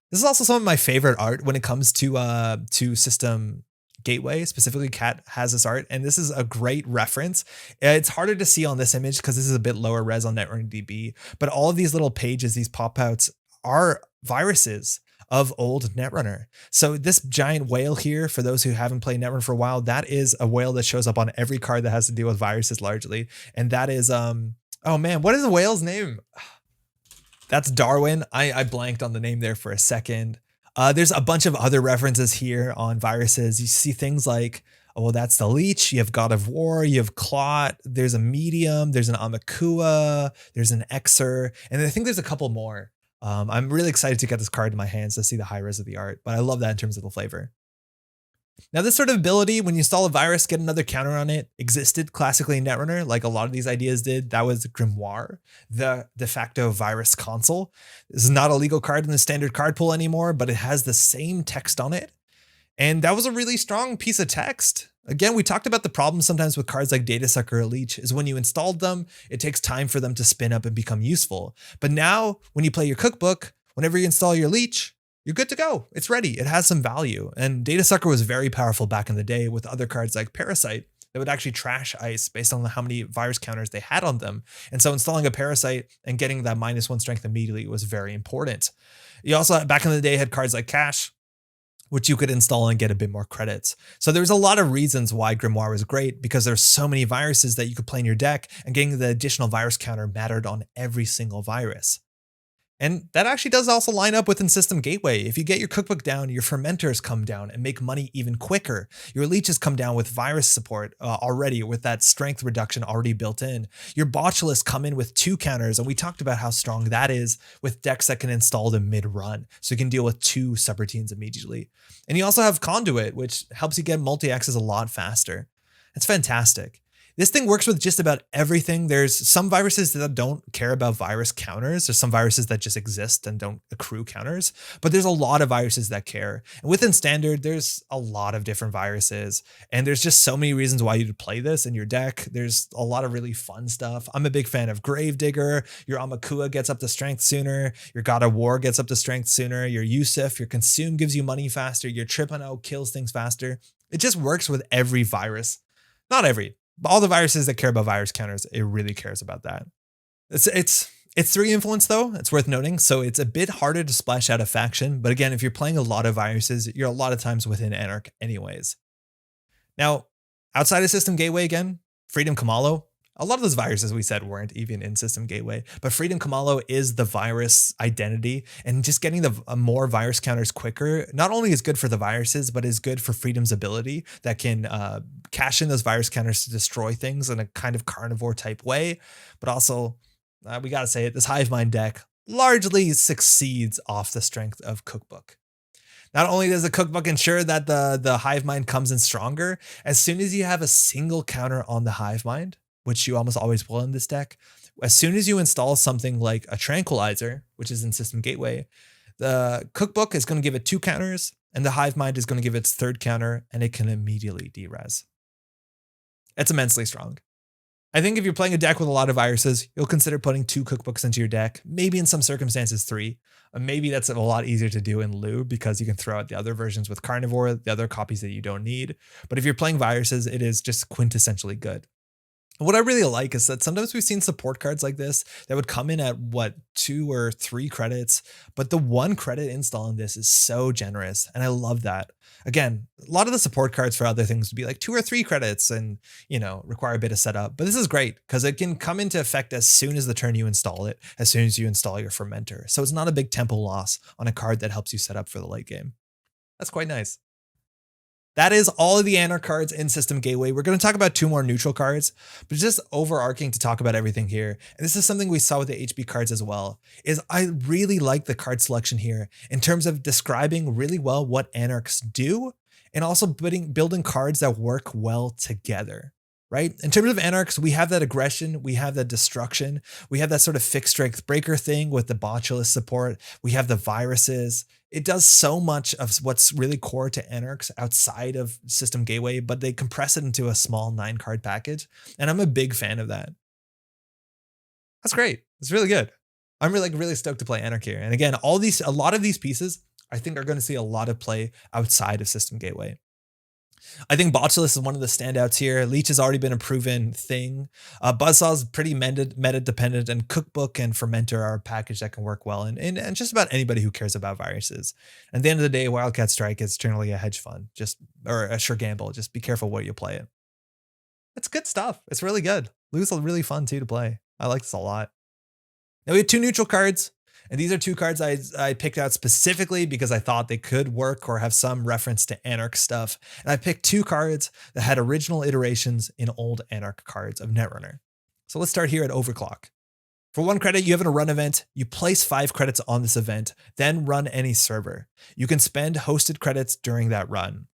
This is also some of my favorite art when it comes to System Gateway. Specifically, Cat has this art, and this is a great reference. It's harder to see on this image because this is a bit lower res on Netrunner DB, but all of these little pages, these pop-outs, are viruses of old Netrunner. So this giant whale here, for those who haven't played Netrunner for a while, that is a whale that shows up on every card that has to deal with viruses largely, and that is oh man, what is the whale's name? That's Darwin. I blanked on the name there for a second. There's a bunch of other references here on viruses. You see things like, oh, well, that's the Leech. You have God of War. You have Clot. There's a Medium. There's an Amakua. There's an Exer. And I think there's a couple more. I'm really excited to get this card in my hands to see the high res of the art, but I love that in terms of the flavor. Now, this sort of ability, when you install a virus, get another counter on it, existed classically in Netrunner, like a lot of these ideas did. That was Grimoire, the de facto virus console. This is not a legal card in the standard card pool anymore, but it has the same text on it. And that was a really strong piece of text. Again, we talked about the problem sometimes with cards like Data Sucker or Leech is when you installed them, it takes time for them to spin up and become useful. But now when you play your cookbook, whenever you install your Leech, you're good to go. It's ready. It has some value. And Data Sucker was very powerful back in the day with other cards like Parasite that would actually trash ice based on how many virus counters they had on them. And so installing a Parasite and getting that -1 strength immediately was very important. You also, back in the day, had cards like Cash, which you could install and get a bit more credits. So there's a lot of reasons why Grimoire was great, because there's so many viruses that you could play in your deck, and getting the additional virus counter mattered on every single virus. And that actually does also line up within System Gateway. If you get your cookbook down, your fermenters come down and make money even quicker. Your leeches come down with virus support already, with that strength reduction already built in. Your Botulus come in with 2 counters, and we talked about how strong that is with decks that can install them mid-run, so you can deal with 2 subroutines immediately. And you also have Conduit, which helps you get multi-X's a lot faster. It's fantastic. This thing works with just about everything. There's some viruses that don't care about virus counters. There's some viruses that just exist and don't accrue counters, but there's a lot of viruses that care. And within standard, there's a lot of different viruses, and there's just so many reasons why you'd play this in your deck. There's a lot of really fun stuff. I'm a big fan of Gravedigger. Your Amakua gets up to strength sooner. Your God of War gets up to strength sooner. Your Yusuf, your Consume gives you money faster. Your Trip on O kills things faster. It just works with every virus. Not every, but all the viruses that care about virus counters, it really cares about that. It's 3 influence though, it's worth noting, so it's a bit harder to splash out a faction, but again, if you're playing a lot of viruses, you're a lot of times within Anarch anyways. Now, outside of System Gateway again, Freedom Kamalo, a lot of those viruses we said weren't even in System Gateway, but Freedom Kamalo is the virus identity, and just getting the more virus counters quicker not only is good for the viruses, but is good for Freedom's ability that can cash in those virus counters to destroy things in a kind of carnivore type way. But also, we gotta say it, this Hive Mind deck largely succeeds off the strength of Cookbook. Not only does the Cookbook ensure that the Hive Mind comes in stronger, as soon as you have a single counter on the Hive Mind, which you almost always will in this deck, as soon as you install something like a Tranquilizer, which is in System Gateway, the Cookbook is going to give it 2 counters, and the Hive Mind is going to give its 3rd counter, and it can immediately derez. It's immensely strong. I think if you're playing a deck with a lot of viruses, you'll consider putting 2 Cookbooks into your deck, maybe in some circumstances 3. Maybe that's a lot easier to do in Loup because you can throw out the other versions with Carnivore, the other copies that you don't need. But if you're playing viruses, it is just quintessentially good. What I really like is that sometimes we've seen support cards like this that would come in at 2 or 3 credits, but the 1 credit install in this is so generous, and I love that. Again, a lot of the support cards for other things would be like 2 or 3 credits and, require a bit of setup, but this is great because it can come into effect as soon as the turn you install it, as soon as you install your Fermenter. So it's not a big tempo loss on a card that helps you set up for the late game. That's quite nice. That is all of the Anarch cards in System Gateway. We're going to talk about 2 more neutral cards, but just overarching to talk about everything here. And this is something we saw with the HB cards as well, is I really like the card selection here in terms of describing really well what Anarchs do, and also building cards that work well together, right? In terms of Anarchs, we have that aggression, we have that destruction, we have that sort of fixed strength breaker thing with the Botulus support, we have the viruses. It does so much of what's really core to Anarchs outside of System Gateway, but they compress it into a small 9-card package, and I'm a big fan of that. That's great. It's really good. I'm really stoked to play Anarch here. And again, a lot of these pieces, I think are going to see a lot of play outside of System Gateway. I think Botulus is one of the standouts here. Leech has already been a proven thing. Buzzsaw is pretty meta dependent, and Cookbook and Fermenter are a package that can work well and just about anybody who cares about viruses. At the end of the day, Wildcat Strike is generally a hedge fund, or a sure gamble. Just be careful where you play it. It's good stuff. It's really good. Loup's really fun too to play. I like this a lot. Now we have 2 neutral cards. And these are 2 cards I picked out specifically because I thought they could work or have some reference to Anarch stuff. And I picked 2 cards that had original iterations in old Anarch cards of Netrunner. So let's start here at Overclock. For 1 credit, you have a run event. You place 5 credits on this event, then run any server. You can spend hosted credits during that run.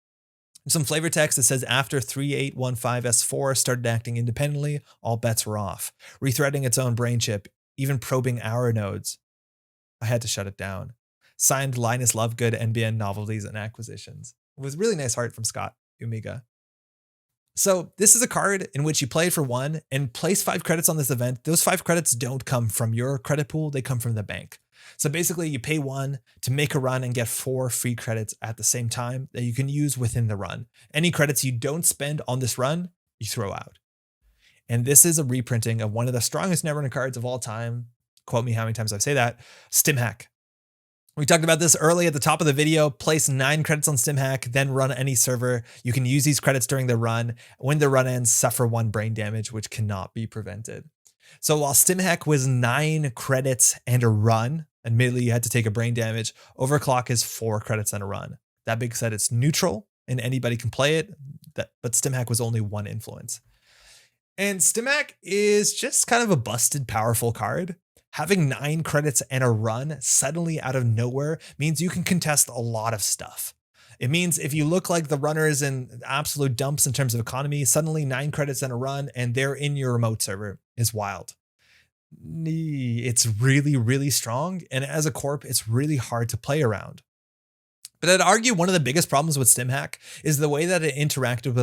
Some flavor text that says after 3815S4 started acting independently, all bets were off, rethreading its own brain chip, even probing our nodes. I had to shut it down. Signed, Linus Lovegood, NBN Novelties and Acquisitions. It was really nice art from Scott Umiga. So this is a card in which you play it for 1 and place 5 credits on this event. Those 5 credits don't come from your credit pool. They come from the bank. So basically you pay 1 to make a run and get 4 free credits at the same time that you can use within the run. Any credits you don't spend on this run, you throw out. And this is a reprinting of one of the strongest Netrunner cards of all time. Quote me how many times I say that. StimHack. We talked about this early at the top of the video. Place 9 credits on StimHack, then run any server. You can use these credits during the run. When the run ends, suffer 1 brain damage, which cannot be prevented. So while StimHack was 9 credits and a run, admittedly you had to take a brain damage, Overclock is 4 credits and a run. That being said, it's neutral and anybody can play it, but StimHack was only 1 influence. And StimHack is just kind of a busted, powerful card. Having 9 credits and a run suddenly out of nowhere means you can contest a lot of stuff. It means if you look like the runner is in absolute dumps in terms of economy, suddenly 9 credits and a run and they're in your remote server is wild. It's really strong. And as a corp, it's really hard to play around. But I'd argue one of the biggest problems with StimHack is the way that it interacted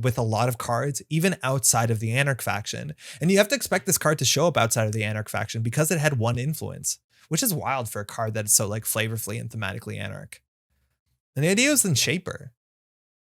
with a lot of cards, even outside of the Anarch faction. And you have to expect this card to show up outside of the Anarch faction because it had 1 influence, which is wild for a card that is so flavorfully and thematically Anarch. And the idea is in Shaper.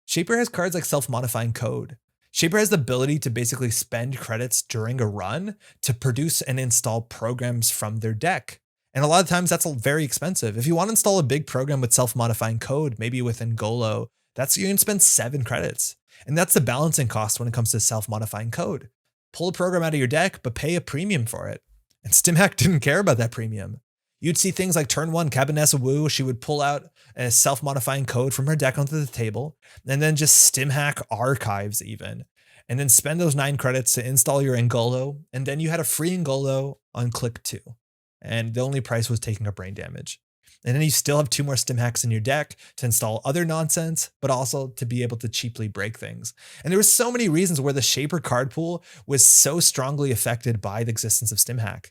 Shaper has cards like Self-Modifying Code. Shaper has the ability to basically spend credits during a run to produce and install programs from their deck. And a lot of times that's very expensive. If you want to install a big program with self-modifying code, maybe within Golo, you can spend 7 credits. And that's the balancing cost when it comes to self-modifying code. Pull a program out of your deck, but pay a premium for it. And StimHack didn't care about that premium. You'd see things like turn 1, Cabinessa Wu, she would pull out a self-modifying code from her deck onto the table, and then just StimHack archives even. And then spend those 9 credits to install your Ngolo, and then you had a free Ngolo on click 2. And the only price was taking a brain damage. And then you still have 2 more StimHacks in your deck to install other nonsense, but also to be able to cheaply break things. And there were so many reasons where the Shaper card pool was so strongly affected by the existence of StimHack.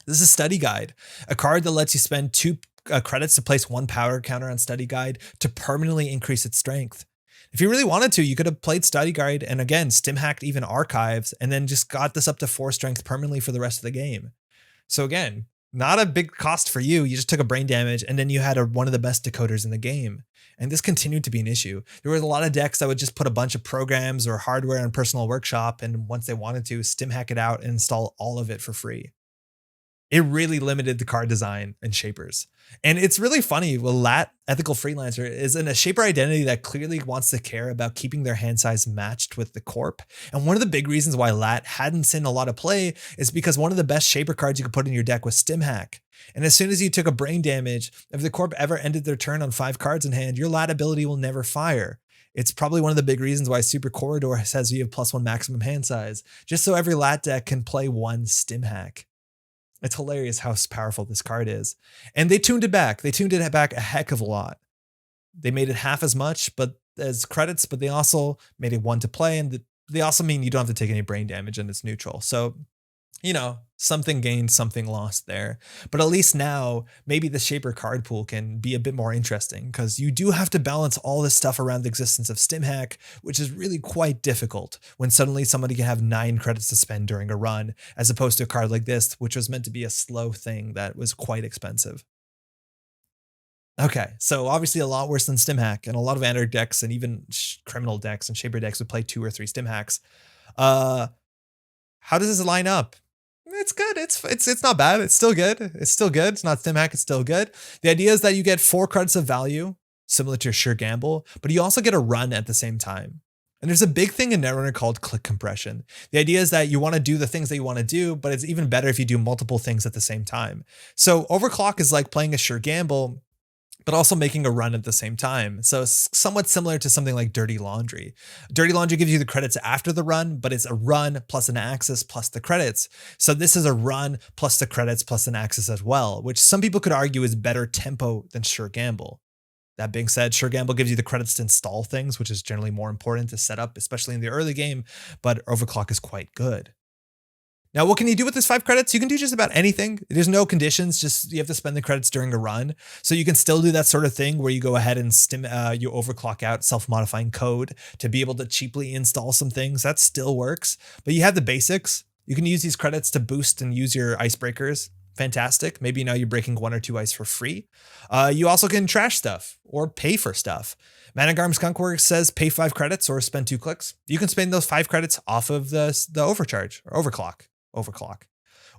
This is Study Guide, a card that lets you spend 2 credits to place 1 power counter on Study Guide to permanently increase its strength. If you really wanted to, you could have played Study Guide and again, StimHacked even archives and then just got this up to 4 strength permanently for the rest of the game. So again, not a big cost for you. You just took a brain damage and then you had one of the best decoders in the game. And this continued to be an issue. There was a lot of decks that would just put a bunch of programs or hardware on Personal Workshop. And once they wanted to, StimHack it out and install all of it for free. It really limited the card design and Shapers. And it's really funny. Well, Lat, Ethical Freelancer, is in a Shaper identity that clearly wants to care about keeping their hand size matched with the corp. And one of the big reasons why Lat hadn't seen a lot of play is because one of the best Shaper cards you could put in your deck was StimHack. And as soon as you took a brain damage, if the corp ever ended their turn on 5 cards in hand, your Lat ability will never fire. It's probably one of the big reasons why Super Corridor says you have +1 maximum hand size, just so every Lat deck can play 1 StimHack. It's hilarious how powerful this card is. And they tuned it back. They tuned it back a heck of a lot. They made it half as much as credits, but they also made it 1 to play. And they also mean you don't have to take any brain damage and it's neutral. So, you know, something gained, something lost there. But at least now, maybe the Shaper card pool can be a bit more interesting because you do have to balance all this stuff around the existence of StimHack, which is really quite difficult when suddenly somebody can have 9 credits to spend during a run, as opposed to a card like this, which was meant to be a slow thing that was quite expensive. Okay, so obviously a lot worse than StimHack, and a lot of Anarch decks and even criminal decks and Shaper decks would play 2 or 3 StimHacks. How does this line up? It's good. It's not bad. It's still good. It's still good. It's not StimHack. It's still good. The idea is that you get 4 credits of value, similar to a Sure Gamble, but you also get a run at the same time. And there's a big thing in Netrunner called click compression. The idea is that you want to do the things that you want to do, but it's even better if you do multiple things at the same time. So Overclock is like playing a Sure Gamble, but also making a run at the same time. So it's somewhat similar to something like Dirty Laundry. Dirty Laundry gives you the credits after the run, but it's a run plus an axis plus the credits. So this is a run plus the credits plus an axis as well, which some people could argue is better tempo than Sure Gamble. That being said, Sure Gamble gives you the credits to install things, which is generally more important to set up, especially in the early game, but Overclock is quite good. Now, what can you do with this 5 credits? You can do just about anything. There's no conditions, just you have to spend the credits during a run. So you can still do that sort of thing where you go ahead and you overclock out self-modifying code to be able to cheaply install some things. That still works, but you have the basics. You can use these credits to boost and use your icebreakers. Fantastic. Maybe now you're breaking 1 or 2 ice for free. You also can trash stuff or pay for stuff. Managarm Skunkworks says pay 5 credits or spend 2 clicks. You can spend those 5 credits off of the overcharge or overclock.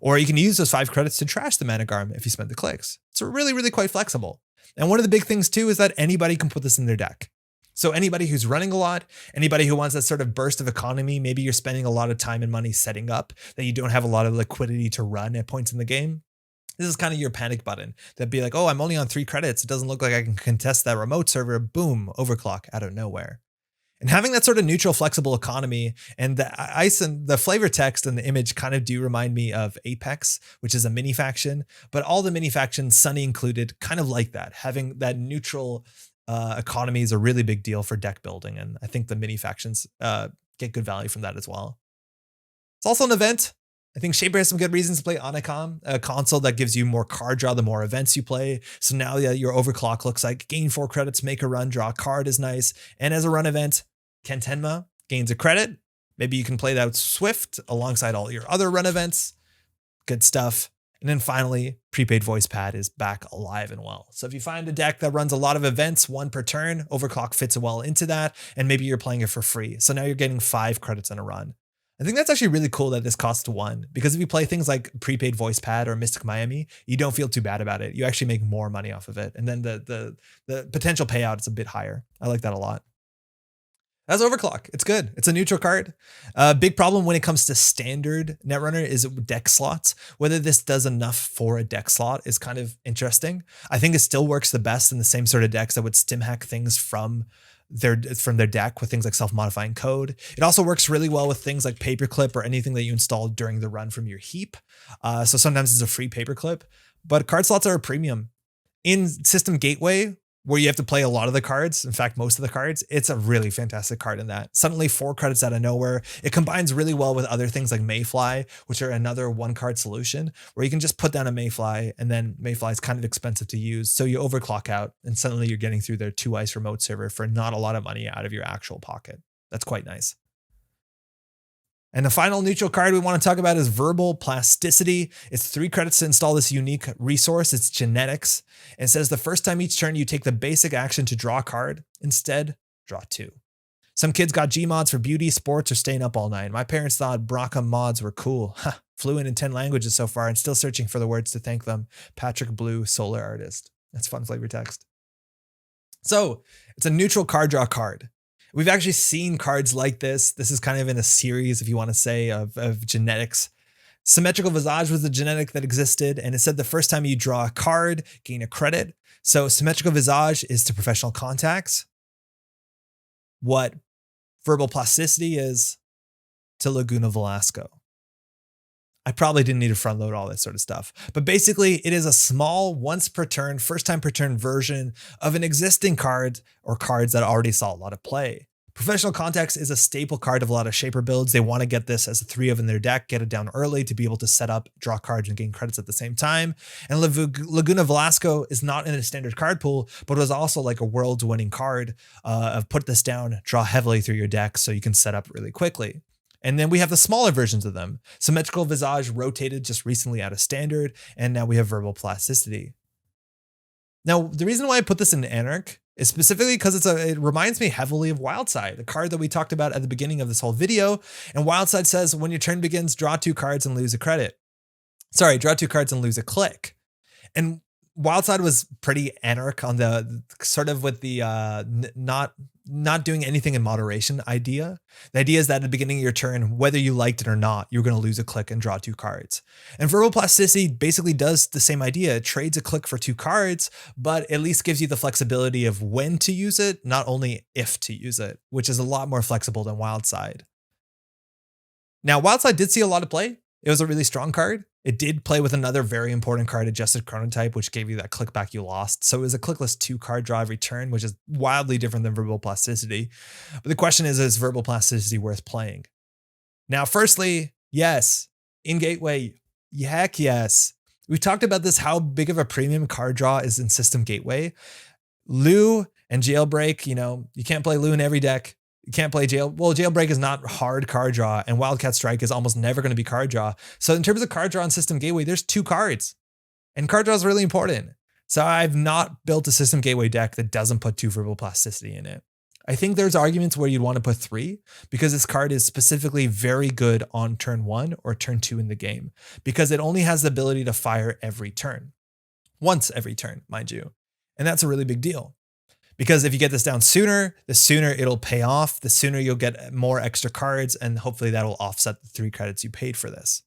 Or you can use those 5 credits to trash the Managarm if you spend the clicks. It's really, really quite flexible. And one of the big things too is that anybody can put this in their deck. So anybody who's running a lot, anybody who wants that sort of burst of economy, maybe you're spending a lot of time and money setting up that you don't have a lot of liquidity to run at points in the game. This is kind of your panic button. That'd be like, oh, I'm only on 3 credits. It doesn't look like I can contest that remote server. Boom, overclock out of nowhere. And having that sort of neutral, flexible economy and the ice and the flavor text and the image kind of do remind me of Apex, which is a mini faction, but all the mini factions, Sunny included, kind of like that. Having that neutral economy is a really big deal for deck building. And I think the mini factions get good value from that as well. It's also an event. I think Shaper has some good reasons to play Anarch, a console that gives you more card draw the more events you play. So now your overclock looks like gain 4 credits, make a run, draw a card is nice. And as a run event, Kentenma gains a credit. Maybe you can play that Swift alongside all your other run events. Good stuff. And then finally, prepaid voice pad is back alive and well. So if you find a deck that runs a lot of events, 1 per turn, Overclock fits well into that. And maybe you're playing it for free. So now you're getting 5 credits in a run. I think that's actually really cool that this costs 1, because if you play things like prepaid voice pad or Mystic Miami, you don't feel too bad about it. You actually make more money off of it. And then the potential payout is a bit higher. I like that a lot. That's Overclock. It's good. It's a neutral card. Big problem when it comes to standard Netrunner is deck slots. Whether this does enough for a deck slot is kind of interesting. I think it still works the best in the same sort of decks that would stim hack things from their deck with things like self-modifying code. It also works really well with things like paperclip or anything that you install during the run from your heap. So sometimes it's a free paperclip, but card slots are a premium. In System Gateway, where you have to play a lot of the cards, in fact, most of the cards, it's a really fantastic card in that. Suddenly 4 credits out of nowhere. It combines really well with other things like Mayfly, which are another 1-card solution, where you can just put down a Mayfly, and then Mayfly is kind of expensive to use. So you overclock out, and suddenly you're getting through their 2 ice remote server for not a lot of money out of your actual pocket. That's quite nice. And the final neutral card we want to talk about is Verbal Plasticity. It's 3 credits to install this unique resource. It's genetics. It says the first time each turn you take the basic action to draw a card. Instead, draw 2. Some kids got Gmods for beauty, sports, or staying up all night. My parents thought Brocca mods were cool. Fluent in 10 languages so far and still searching for the words to thank them. Patrick Blue, solar artist. That's fun flavor text. So it's a neutral card draw card. We've actually seen cards like this. This is kind of in a series, if you want to say, of genetics. Symmetrical Visage was a genetic that existed, and it said the first time you draw a card, gain a credit. So Symmetrical Visage is to professional contacts. What Verbal Plasticity is to Laguna Velasco. I probably didn't need to front load all that sort of stuff. But basically, it is a small once per turn, first time per turn version of an existing card or cards that already saw a lot of play. Professional Context is a staple card of a lot of Shaper builds. They want to get this as a 3 of in their deck, get it down early to be able to set up, draw cards, and gain credits at the same time. And Laguna Velasco is not in a standard card pool, but was also like a world's winning card of put this down, draw heavily through your deck so you can set up really quickly. And then we have the smaller versions of them. Symmetrical Visage rotated just recently out of standard, and now we have Verbal Plasticity. Now, the reason why I put this in Anarch is specifically because it reminds me heavily of Wildside, a card that we talked about at the beginning of this whole video. And Wildside says, when your turn begins, draw 2 cards and lose a credit. Sorry, draw 2 cards and lose a click. And Wildside was pretty Anarch on the sort of with the not doing anything in moderation idea. The idea is that at the beginning of your turn, whether you liked it or not, you're going to lose a click and draw 2 cards. And Verbal Plasticity basically does the same idea. It trades a click for 2 cards, but at least gives you the flexibility of when to use it, not only if to use it, which is a lot more flexible than Wildside. Now, Wildside did see a lot of play. It was a really strong card. It did play with another very important card, Adjusted Chronotype, which gave you that click back you lost. So it was a clickless 2 card draw every turn, which is wildly different than Verbal Plasticity. But the question is Verbal Plasticity worth playing? Now, firstly, yes. In Gateway, heck yes. We've talked about this, how big of a premium card draw is in System Gateway. Loup and Jailbreak, you can't play Loup in every deck. You can't play Jailbreak is not hard card draw, and Wildcat Strike is almost never going to be card draw. So in terms of card draw on System Gateway, there's 2 cards, and card draw is really important. So I've not built a System Gateway deck that doesn't put 2 Verbal Plasticity in it. I think there's arguments where you'd want to put 3 because this card is specifically very good on turn 1 or turn 2 in the game because it only has the ability to fire every turn. Once every turn, mind you. And that's a really big deal. Because if you get this down sooner, the sooner it'll pay off, the sooner you'll get more extra cards, and hopefully that will offset the 3 credits you paid for this.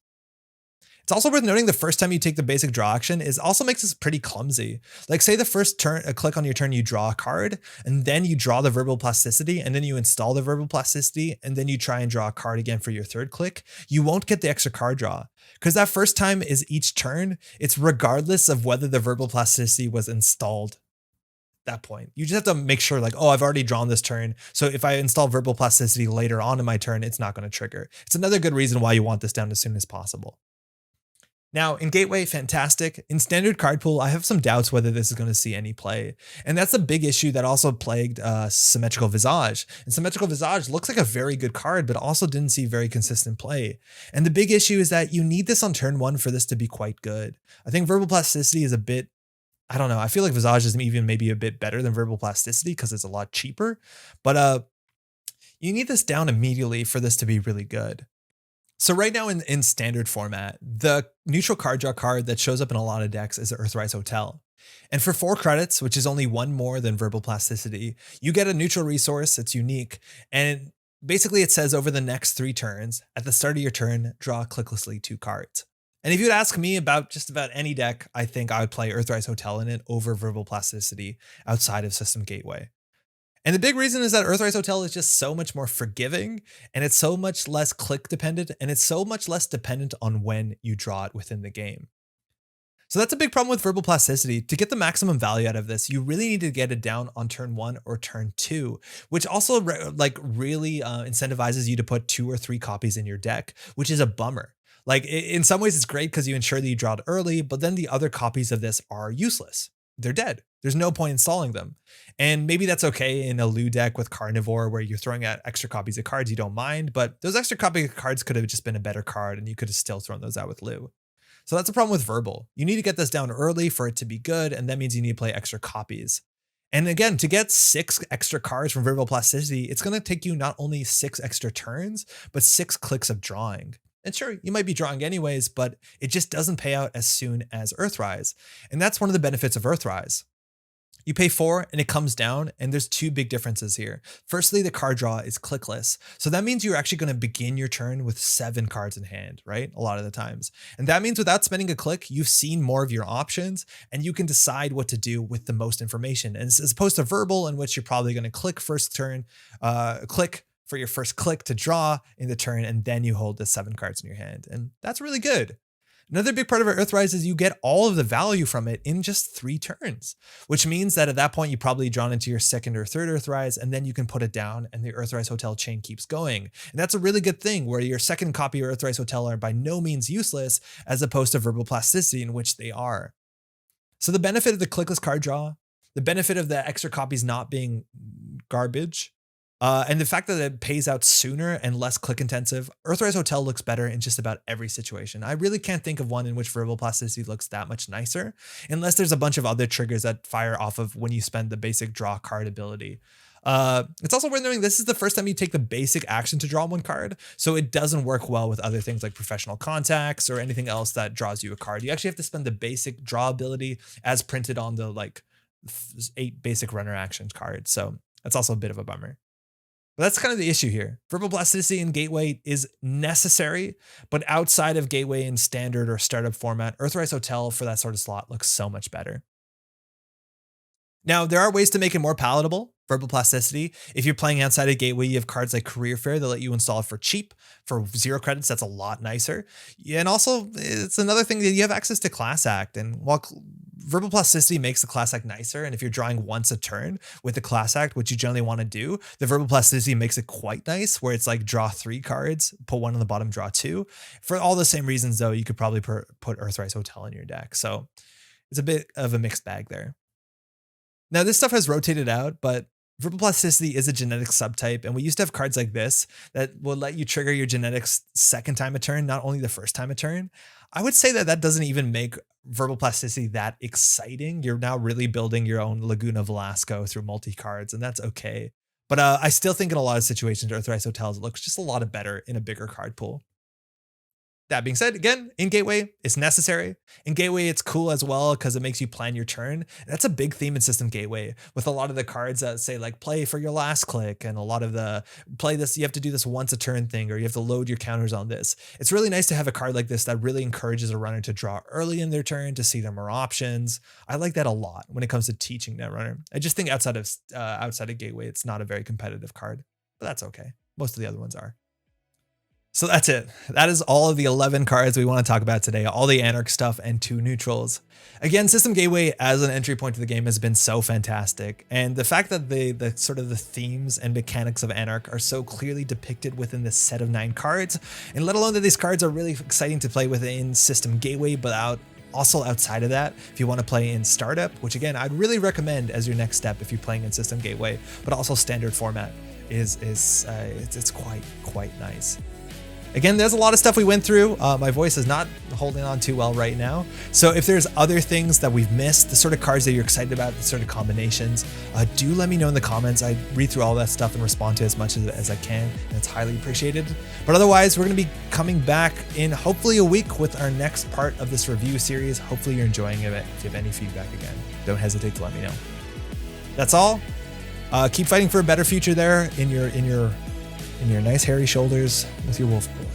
It's also worth noting the first time you take the basic draw action is also makes this pretty clumsy. Like say the first turn, a click on your turn, you draw a card, and then you draw the Verbal Plasticity, and then you install the Verbal Plasticity, and then you try and draw a card again for your 3rd click. You won't get the extra card draw. Because that first time is each turn, it's regardless of whether the Verbal Plasticity was installed. That point, you just have to make sure like, oh, I've already drawn this turn. So if I install Verbal Plasticity later on in my turn, it's not going to trigger. It's another good reason why you want this down as soon as possible. Now in Gateway, fantastic. In Standard Card Pool, I have some doubts whether this is going to see any play. And that's a big issue that also plagued Symmetrical Visage. And Symmetrical Visage looks like a very good card, but also didn't see very consistent play. And the big issue is that you need this on turn 1 for this to be quite good. I think Verbal Plasticity is a bit, I don't know. I feel like Visage is even maybe a bit better than Verbal Plasticity because it's a lot cheaper. But you need this down immediately for this to be really good. So right now in standard format, the neutral card draw card that shows up in a lot of decks is Earthrise Hotel. And for 4 credits, which is only 1 more than Verbal Plasticity, you get a neutral resource. It's unique. And basically it says over the next 3 turns, at the start of your turn, draw clicklessly 2 cards. And if you'd ask me about just about any deck, I think I would play Earthrise Hotel in it over Verbal Plasticity outside of System Gateway. And the big reason is that Earthrise Hotel is just so much more forgiving, and it's so much less click dependent, and it's so much less dependent on when you draw it within the game. So that's a big problem with Verbal Plasticity. To get the maximum value out of this, you really need to get it down on turn 1 or turn 2, which also really incentivizes you to put 2 or 3 copies in your deck, which is a bummer. Like in some ways it's great because you ensure that you draw it early, but then the other copies of this are useless. They're dead. There's no point installing them. And maybe that's okay in a Loup deck with Carnivore where you're throwing out extra copies of cards you don't mind, but those extra copy of cards could have just been a better card and you could have still thrown those out with Loup. So that's a problem with Verbal. You need to get this down early for it to be good, and that means you need to play extra copies. And again, to get 6 extra cards from Verbal Plasticity, it's going to take you not only 6 extra turns, but 6 clicks of drawing. And sure, you might be drawing anyways, but it just doesn't pay out as soon as Earthrise. And that's one of the benefits of Earthrise. You pay 4 and it comes down, and there's 2 big differences here. Firstly, the card draw is clickless. So that means you're actually going to begin your turn with 7 cards in hand, right? A lot of the times. And that means without spending a click, you've seen more of your options and you can decide what to do with the most information. And as opposed to Verbal, in which you're probably going to click first turn, click for your first click to draw in the turn, and then you hold the 7 cards in your hand. And that's really good. Another big part of Earthrise is you get all of the value from it in just 3 turns, which means that at that point you probably drawn into your second or third Earthrise, and then you can put it down and the Earthrise Hotel chain keeps going. And that's a really good thing where your second copy of Earthrise Hotel are by no means useless as opposed to Verbal Plasticity, in which they are. So the benefit of the clickless card draw, the benefit of the extra copies not being garbage, and the fact that it pays out sooner and less click intensive, Earthrise Hotel looks better in just about every situation. I really can't think of one in which Verbal Plasticity looks that much nicer, unless there's a bunch of other triggers that fire off of when you spend the basic draw card ability. It's also worth knowing this is the first time you take the basic action to draw 1 card, so it doesn't work well with other things like Professional Contacts or anything else that draws you a card. You actually have to spend the basic draw ability as printed on the 8 basic runner actions cards, so that's also a bit of a bummer. But that's kind of the issue here. Verbal Plasticity in Gateway is necessary, but outside of Gateway in standard or startup format, Earthrise Hotel for that sort of slot looks so much better. Now, there are ways to make it more palatable, Verbal Plasticity. If you're playing outside of Gateway, you have cards like Career Fair that let you install it for cheap. For 0 credits, that's a lot nicer. And also, it's another thing that you have access to Class Act. And while Verbal Plasticity makes the Class Act nicer, and if you're drawing once a turn with the Class Act, which you generally want to do, the Verbal Plasticity makes it quite nice, where it's like draw 3 cards, put 1 on the bottom, draw 2. For all the same reasons, though, you could probably put Earthrise Hotel in your deck. So it's a bit of a mixed bag there. Now, this stuff has rotated out, but Verbal Plasticity is a genetic subtype, and we used to have cards like this that will let you trigger your genetics second time a turn, not only the first time a turn. I would say that doesn't even make Verbal Plasticity that exciting. You're now really building your own Laguna Velasco through multi-cards, and that's okay. But I still think in a lot of situations, Earthrise Hotels looks just a lot better in a bigger card pool. That being said, again, in Gateway, it's necessary. In Gateway, it's cool as well because it makes you plan your turn. That's a big theme in System Gateway with a lot of the cards that say like play for your last click and a lot of the play this, you have to do this once a turn thing, or you have to load your counters on this. It's really nice to have a card like this that really encourages a runner to draw early in their turn to see there more options. I like that a lot when it comes to teaching Netrunner. I just think outside of Gateway, it's not a very competitive card, but that's okay. Most of the other ones are. So that's it. That is all of the 11 cards we want to talk about today, all the Anarch stuff and 2 neutrals. Again, System Gateway as an entry point to the game has been so fantastic. And the fact that the sort of the themes and mechanics of Anarch are so clearly depicted within this set of 9 cards, and let alone that these cards are really exciting to play within System Gateway, but also outside of that, if you want to play in Startup, which again, I'd really recommend as your next step if you're playing in System Gateway, but also standard format it's quite nice. Again, there's a lot of stuff we went through. My voice is not holding on too well right now. So if there's other things that we've missed, the sort of cards that you're excited about, the sort of combinations, do let me know in the comments. I read through all that stuff and respond to as much as I can, and it's highly appreciated. But otherwise, we're going to be coming back in hopefully a week with our next part of this review series. Hopefully you're enjoying it. If you have any feedback, again, don't hesitate to let me know. That's all. Keep fighting for a better future there in your nice hairy shoulders with your wolf boy.